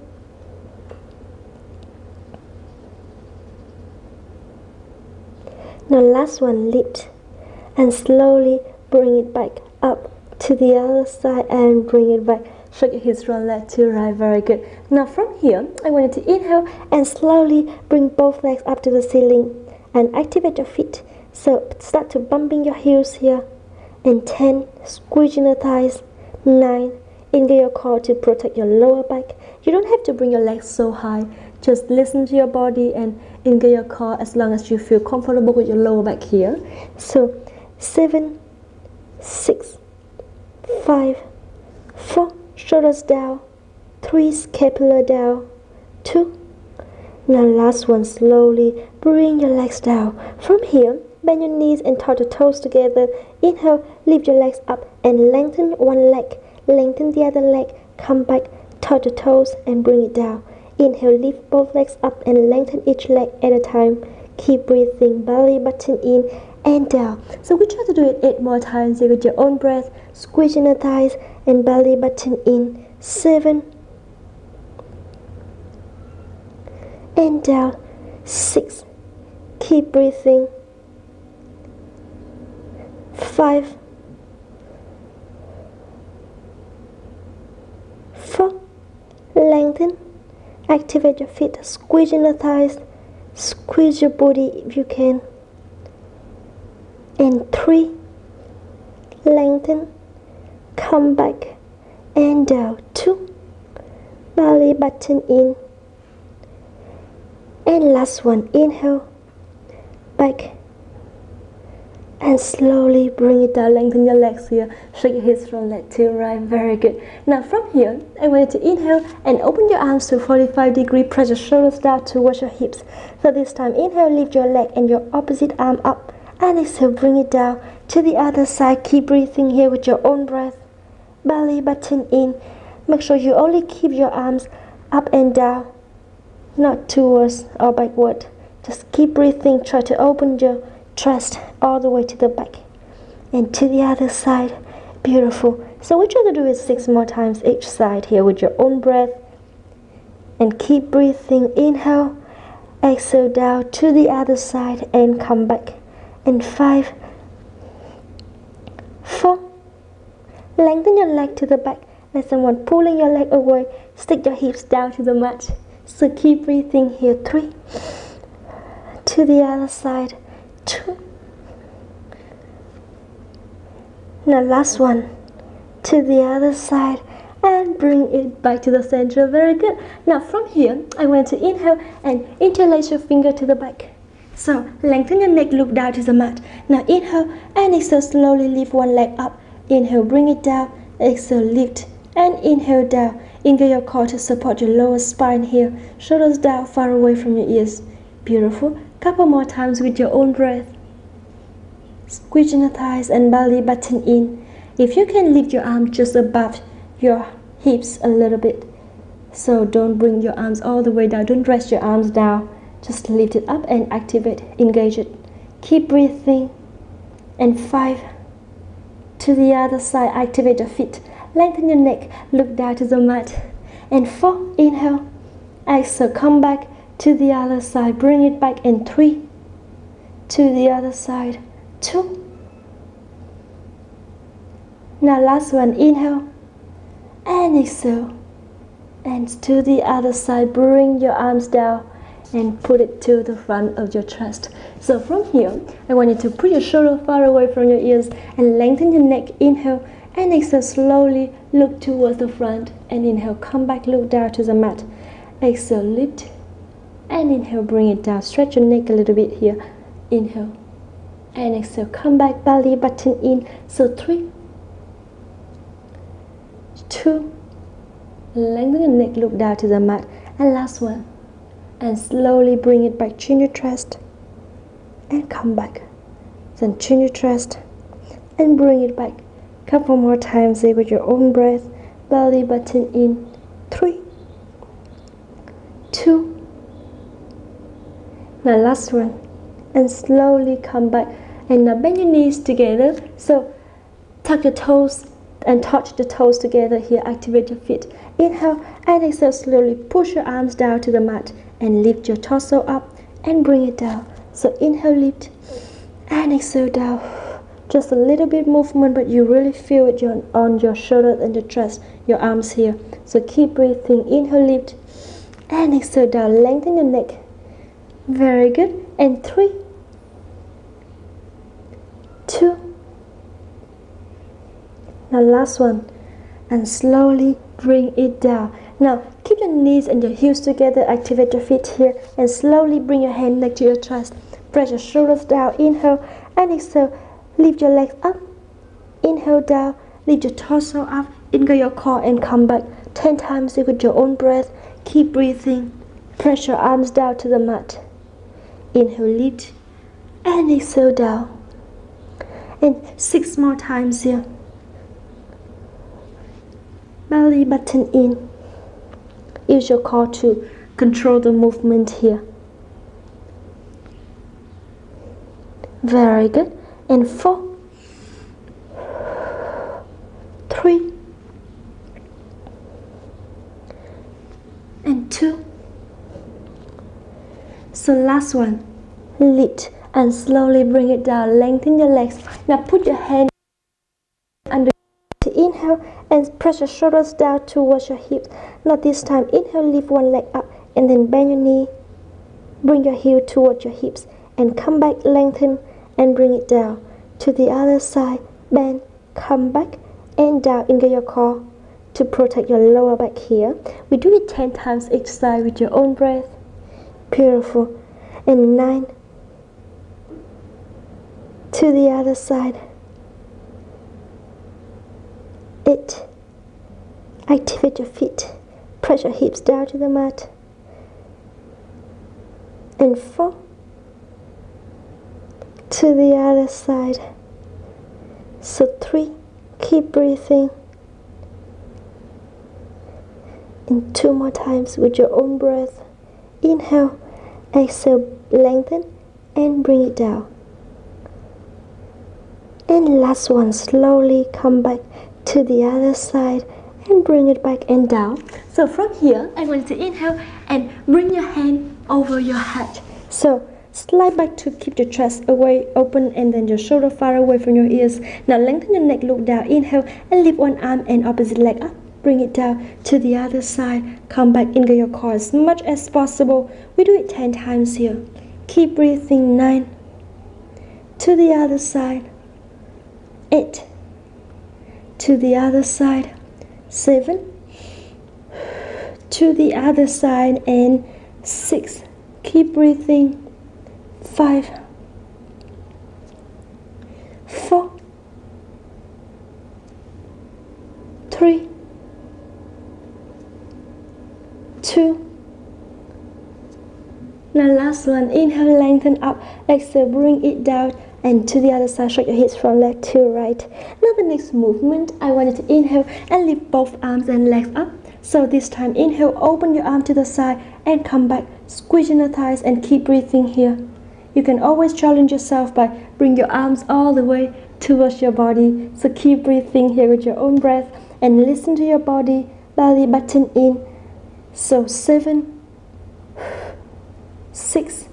Now last one, lift and slowly bring it back up to the other side and bring it back. Shake your hips from left to right. Very good. Now from here, I want you to inhale and slowly bring both legs up to the ceiling and activate your feet. So start to bumping your heels here. And 10, squeezing the thighs. 9, engage your core to protect your lower back. You don't have to bring your legs so high. Just listen to your body and engage your core as long as you feel comfortable with your lower back here. So 7, 6, 5, 4, shoulders down, 3, scapula down, 2. Now last one, slowly bring your legs down. From here, bend your knees and touch the toes together. Inhale, lift your legs up and lengthen one leg. Lengthen the other leg, come back, touch the toes and bring it down. Inhale, lift both legs up and lengthen each leg at a time. Keep breathing, belly button in and down. So we try to do it 8 more times here with your own breath. Squeeze in the thighs and belly button in. 7 and down. 6. Keep breathing. 5, 4. Lengthen. Activate your feet. Squeeze in the thighs. Squeeze your body if you can. And 3. Lengthen. Come back and down. 2. Belly button in. And last one, inhale, back, and slowly bring it down. Lengthen your legs here. Shake your hips from left to right. Very good. Now from here, I want you to inhale and open your arms to 45-degree. Press your shoulders down towards your hips. So this time, inhale, lift your leg and your opposite arm up. And exhale, bring it down to the other side. Keep breathing here with your own breath. Belly button in. Make sure you only keep your arms up and down, not towards or backward. Just keep breathing. Try to open your chest all the way to the back and to the other side. Beautiful. So we try to do it 6 more times each side here with your own breath. And keep breathing. Inhale, exhale down to the other side and come back. And 5, 4. Lengthen your leg to the back. Like someone pulling your leg away. Stick your hips down to the mat. So keep breathing here. 3. To the other side. 2. Now last one. To the other side. And bring it back to the center. Very good. Now from here, I want to inhale and interlace your finger to the back. So lengthen your neck, look down to the mat. Now inhale and exhale, slowly lift one leg up. Inhale, bring it down. Exhale, lift. And inhale down. Engage your core to support your lower spine here. Shoulders down, far away from your ears. Beautiful. Couple more times with your own breath. Squeeze in the thighs and belly button in. If you can, lift your arms just above your hips a little bit. So don't bring your arms all the way down. Don't rest your arms down. Just lift it up and activate. Engage it. Keep breathing. And 5. To the other side. Activate your feet. Lengthen your neck, look down to the mat. And 4, inhale, exhale, come back to the other side, bring it back. And 3, to the other side, 2. Now last one, inhale, and exhale. And to the other side, bring your arms down and put it to the front of your chest. So from here, I want you to put your shoulder far away from your ears and lengthen your neck, inhale, and exhale, slowly look towards the front. And inhale, come back, look down to the mat. Exhale, lift. And inhale, bring it down. Stretch your neck a little bit here. Inhale. And exhale, come back, belly button in. So 3, 2. Lengthen your neck, look down to the mat. And last one. And slowly bring it back. Chin your chest. And come back. Then chin your chest. And bring it back. Couple more times here with your own breath. Belly button in. 3, 2. Now last one. And slowly come back. And now bend your knees together. So tuck your toes and touch the toes together here. Activate your feet. Inhale and exhale, slowly push your arms down to the mat. And lift your torso up and bring it down. So inhale, lift. And exhale down. Just a little bit movement, but you really feel it on your shoulders and your chest, your arms here. So keep breathing. Inhale, lift. And exhale down. Lengthen your neck. Very good. And 3, 2. Now last one. And slowly bring it down. Now keep your knees and your heels together. Activate your feet here. And slowly bring your hand next to your chest. Press your shoulders down. Inhale and exhale. Lift your legs up. Inhale down Lift your torso up, engage your core and come back 10 times with your own breath. Keep breathing. Press your arms down to the mat. Inhale, lift, and exhale down. And 6 more times here. Belly button in. Use your core to control the movement here. Very good. And 4, 3, and 2. So last one. Lift and slowly bring it down. Lengthen your legs. Now put your hand under. Inhale and press your shoulders down towards your hips. Now this time, inhale, lift one leg up and then bend your knee. Bring your heel towards your hips and come back, lengthen and bring it down. To the other side, bend, come back and down. Engage your core to protect your lower back here. We do it 10 times each side with your own breath. Beautiful. And 9. To the other side. 8. Activate your feet. Press your hips down to the mat. And 4. To the other side. So 3. Keep breathing. And 2 more times with your own breath. Inhale, exhale, lengthen and bring it down. And last one, slowly come back to the other side and bring it back and down. So from here, I want you to inhale and bring your hand over your head. So slide back to keep your chest away, open, and then your shoulder far away from your ears. Now lengthen your neck, look down, inhale, and lift one arm and opposite leg up. Bring it down to the other side. Come back into your core as much as possible. We do it 10 times here. Keep breathing. 9. To the other side. 8. To the other side. 7. To the other side. And 6. Keep breathing. 5. 4. 3. 2. Now last one, inhale, lengthen up, exhale, bring it down and to the other side, shake your hips from left to right. Now the next movement, I want you to inhale and lift both arms and legs up. So this time, inhale, open your arm to the side and come back, squeezing the thighs and keep breathing here. You can always challenge yourself by bring your arms all the way towards your body. So keep breathing here with your own breath and listen to your body, belly button in. So 7, 6,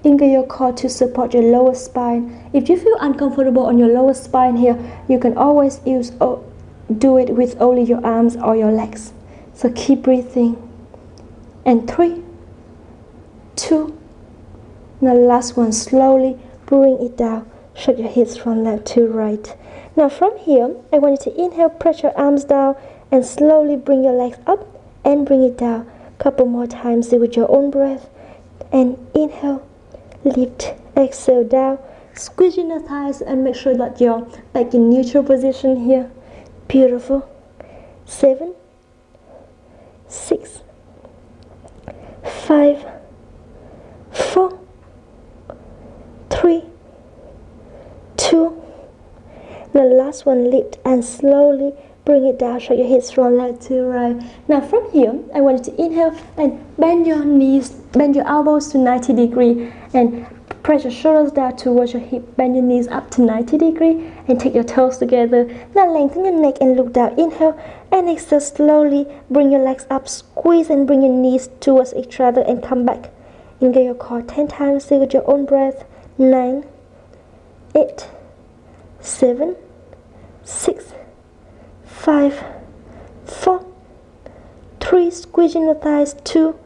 engage your core to support your lower spine. If you feel uncomfortable on your lower spine here, you can always do it with only your arms or your legs. So keep breathing. And 3, 2, now last one, slowly bring it down. Shake your hips from left to right. Now from here, I want you to inhale, press your arms down and slowly bring your legs up and bring it down. Couple more times with your own breath. And inhale, lift, exhale down, squeezing the thighs and make sure that you're back in neutral position here. Beautiful. 7, 6, 5, 4, 3, 2. The last one, lift and slowly bring it down. Shake your hips from left to right. Now from here, I want you to inhale and bend your knees, bend your elbows to 90 degrees and press your shoulders down towards your hip. Bend your knees up to 90 degrees and take your toes together. Now lengthen your neck and look down. Inhale and exhale, slowly bring your legs up, squeeze and bring your knees towards each other and come back. Engage your core 10 times with your own breath. 9, 8, 7, 6, 5, 4, 3, squeezing the thighs, 2,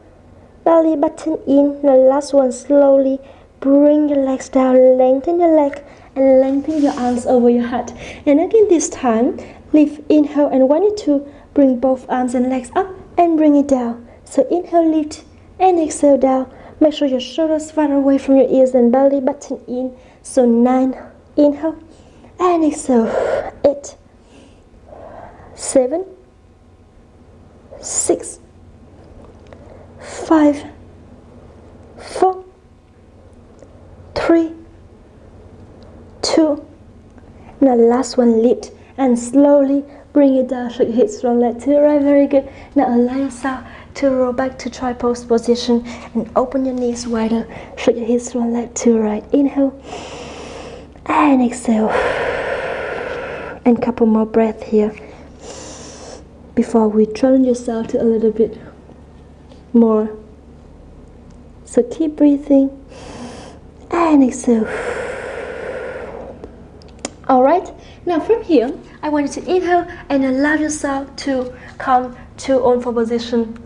belly button in. The last one, slowly bring your legs down, lengthen your leg and lengthen your arms over your head. And again this time, lift, inhale and want you to bring both arms and legs up and bring it down. So inhale, lift and exhale down. Make sure your shoulders far away from your ears and belly button in. So 9, inhale and exhale. 8, 7, 6, 5, 4, 3, 2. Now last one, lift and slowly bring it down. Shake your hips from left to right. Very good. Now allow yourself to roll back to try pose position and open your knees wider. Shake your hips from left to right. Inhale and exhale. And couple more breaths here before we challenge yourself to a little bit more. So keep breathing and exhale. Alright, now from here, I want you to inhale and allow yourself to come to own for position.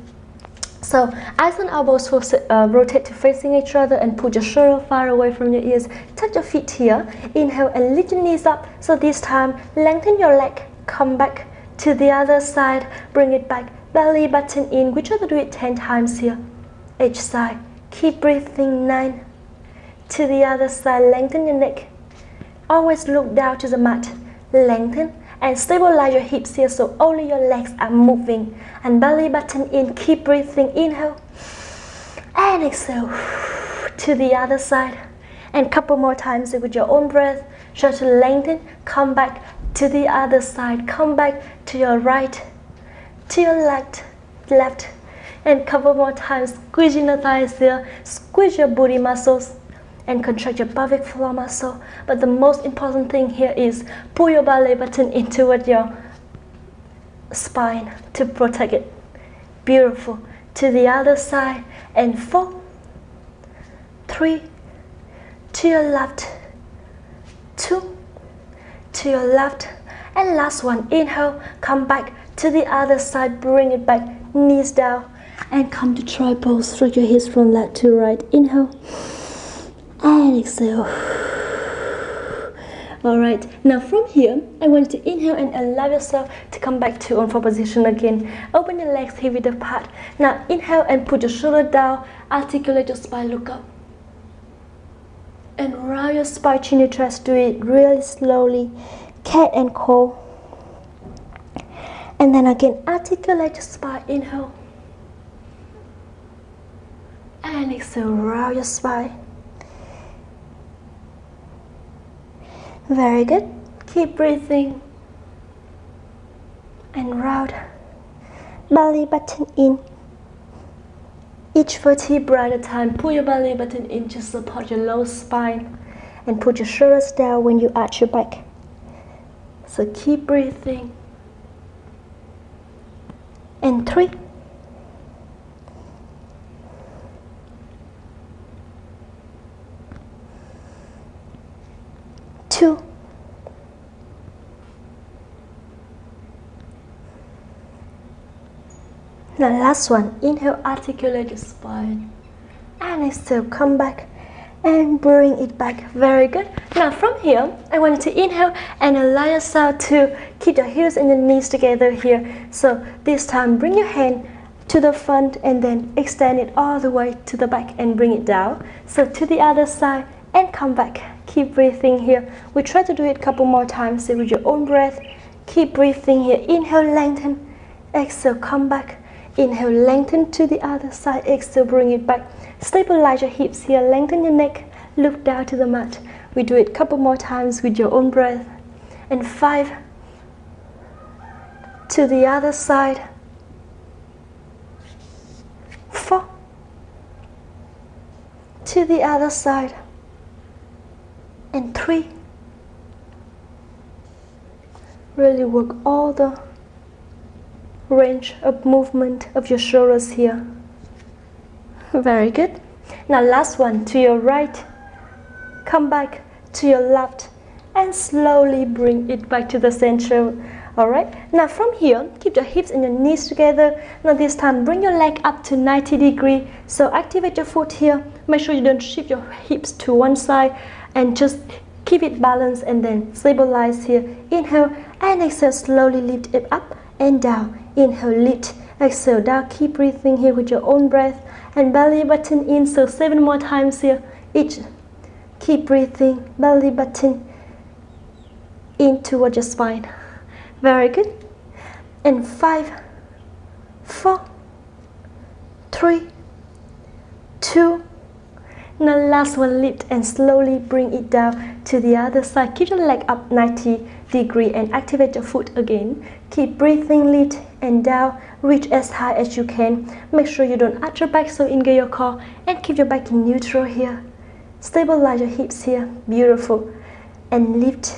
So eyes and elbows rotate to facing each other and put your shoulder far away from your ears. Touch your feet here. Inhale and lift your knees up. So this time, lengthen your leg. Come back to the other side. Bring it back. Belly button in. We try to do it 10 times here. Each side. Keep breathing. 9. To the other side. Lengthen your neck. Always look down to the mat. Lengthen and stabilize your hips here so only your legs are moving. And belly button in. Keep breathing. Inhale and exhale. To the other side. And couple more times with your own breath. Try to lengthen. Come back to the other side. Come back to your right. To your left. And couple more times. Squeeze your thighs here. Squeeze your booty muscles. And contract your pelvic floor muscle. But the most important thing here is pull your belly button in toward your spine to protect it. Beautiful. To the other side. And 4, 3, to your left. 2, to your left. And last one. Inhale. Come back to the other side. Bring it back. Knees down. And come to try pose. Stretch your hips from left to right. Inhale. And exhale. Alright, now from here, I want you to inhale and allow yourself to come back to on four position again. Open your legs hip width apart. Now inhale and put your shoulder down. Articulate your spine, look up. And round your spine, chin your chest. Do it really slowly. Cat and cow. And then again, articulate your spine. Inhale. And exhale, round your spine. Very good. Keep breathing. And round. Belly button in. Each vertebra at a time. Pull your belly button in to support your lower spine. And put your shoulders down when you arch your back. So keep breathing. And 3. 2. Now last one. Inhale, articulate your spine. And exhale, come back and bring it back. Very good. Now from here, I want you to inhale and allow yourself to keep your heels and your knees together here. So this time, bring your hand to the front and then extend it all the way to the back and bring it down. So to the other side and come back. Keep breathing here. We try to do it a couple more times with your own breath. Keep breathing here. Inhale, lengthen. Exhale, come back. Inhale, lengthen to the other side. Exhale, bring it back. Stabilize your hips here. Lengthen your neck. Look down to the mat. We do it a couple more times with your own breath. And 5. To the other side. 4. To the other side. And 3. Really work all the range of movement of your shoulders here. Very good. Now last one, to your right. Come back to your left and slowly bring it back to the center. Alright, now from here, keep your hips and your knees together. Now this time, bring your leg up to 90 degrees. So activate your foot here. Make sure you don't shift your hips to one side and just keep it balanced and then stabilize here. Inhale and exhale, slowly lift it up and down. Inhale, lift, exhale, down. Keep breathing here with your own breath and belly button in. So 7 more times here. Each. Keep breathing, belly button in toward your spine. Very good. and 5, 4, 3, 2. Now last one, lift and slowly bring it down to the other side. Keep your leg up 90 degrees and activate your foot again. Keep breathing, lift and down. Reach as high as you can. Make sure you don't arch your back, so engage your core and keep your back in neutral here. Stabilize your hips here. Beautiful. And lift.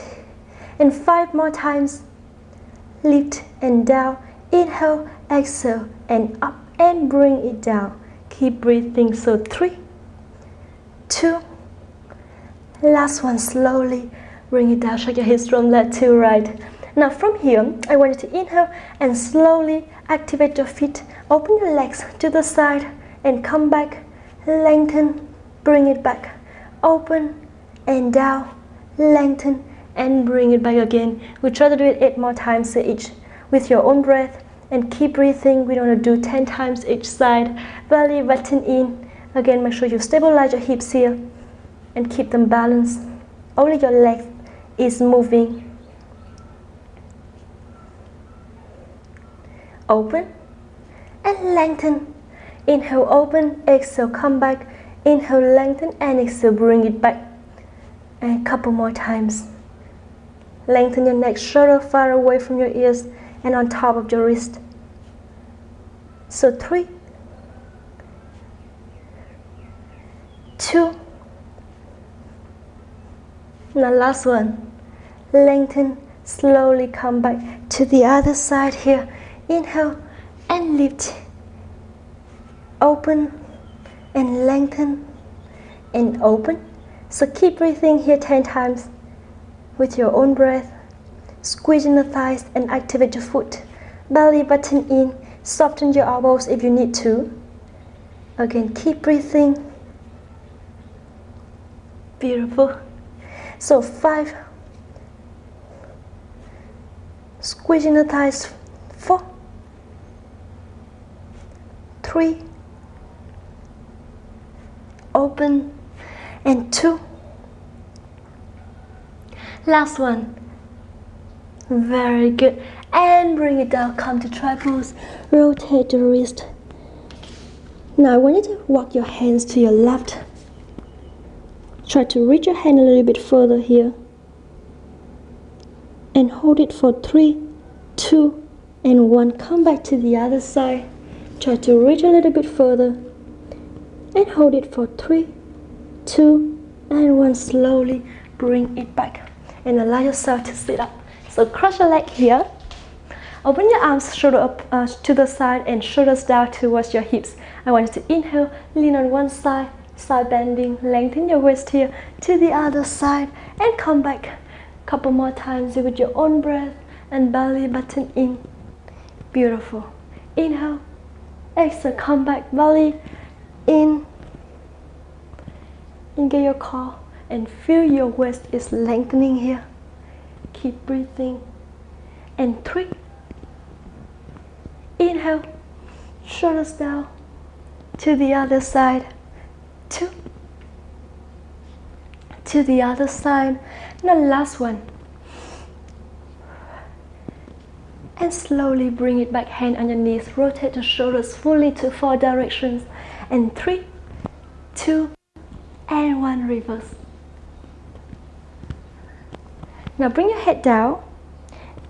And 5 more times. Lift and down. Inhale, exhale, and up and bring it down. Keep breathing. So 3, 2. Last one, slowly bring it down. Shake your hips from left to right. Now from here, I want you to inhale and slowly activate your feet. Open your legs to the side and come back. Lengthen, bring it back. Open and down. Lengthen and bring it back again. We try to do it 8 more times each with your own breath. And keep breathing. We want to do 10 times each side. Belly button in. Again, make sure you stabilize your hips here and keep them balanced. Only your leg is moving. Open and lengthen. Inhale, open. Exhale, come back. Inhale, lengthen, and exhale, bring it back. And a couple more times. Lengthen your neck, shoulder far away from your ears and on top of your wrist. So 3, 2. Now last one. Lengthen, slowly come back to the other side here. Inhale and lift. Open and lengthen and open. So keep breathing here 10 times with your own breath. Squeeze in the thighs and activate your foot. Belly button in. Soften your elbows if you need to. Again, keep breathing. Beautiful. So 5. Squeeze in the thighs. 4, 3. Open. And 2. Last one. Very good. And bring it down. Come to triples. Rotate the wrist. Now I want you to walk your hands to your left. Try to reach your hand a little bit further here. And hold it for 3, 2, and 1. Come back to the other side. Try to reach a little bit further. And hold it for 3, 2, and 1. Slowly bring it back. And allow yourself to sit up. So cross your leg here. Open your arms, shoulder up to the side and shoulders down towards your hips. I want you to inhale, lean on one side, side bending, lengthen your waist here to the other side and come back. Couple more times with your own breath and belly button in. Beautiful. Inhale, exhale, come back, belly in. Engage your core and feel your waist is lengthening here. Keep breathing. And 3. Inhale, shoulders down to the other side. 2. To the other side. Now last one. And slowly bring it back, hand on your knees. Rotate the shoulders fully to 4 directions. And 3, 2, and 1. Reverse. Now bring your head down.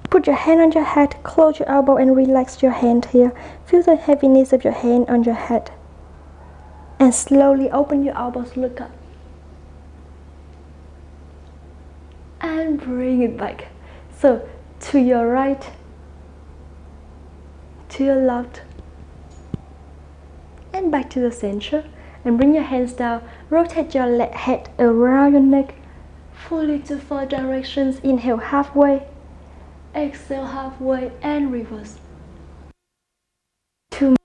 Put your hand on your head, close your elbow and relax your hand here. Feel the heaviness of your hand on your head. And slowly open your elbows, look up. And bring it back. So to your right, to your left, and back to the center. And bring your hands down. Rotate your head around your neck, fully to 4 directions. Inhale halfway. Exhale halfway and reverse. 2.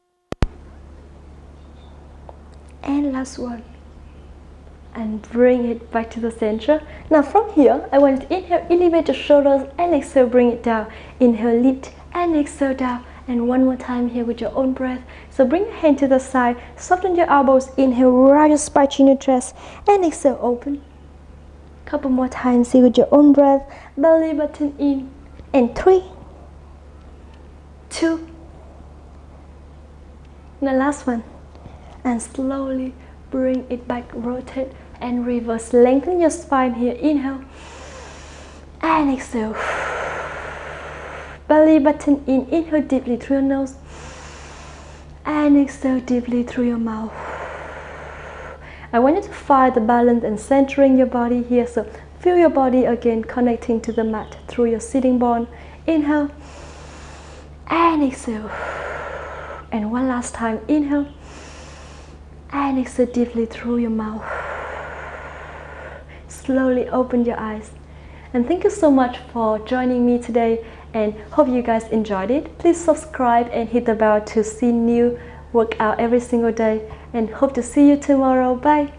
And last one. And bring it back to the center. Now from here, I want you to inhale, elevate the shoulders and exhale, bring it down. Inhale, lift and exhale down. And one more time here with your own breath. So bring your hand to the side, soften your elbows, inhale, round your spine, chin your chest, and exhale, open. Couple more times here with your own breath, belly button in. And 3, 2. The last one. And slowly bring it back, rotate and reverse. Lengthen your spine here. Inhale and exhale. Belly button in. Inhale deeply through your nose and exhale deeply through your mouth. I want you to find the balance and centering your body here. So feel your body again connecting to the mat through your sitting bone. Inhale and exhale. And one last time. Inhale and exhale deeply through your mouth. Slowly open your eyes. And thank you so much for joining me today, and hope you guys enjoyed it. Please subscribe and hit the bell to see new workout every single day, and hope to see you tomorrow. Bye.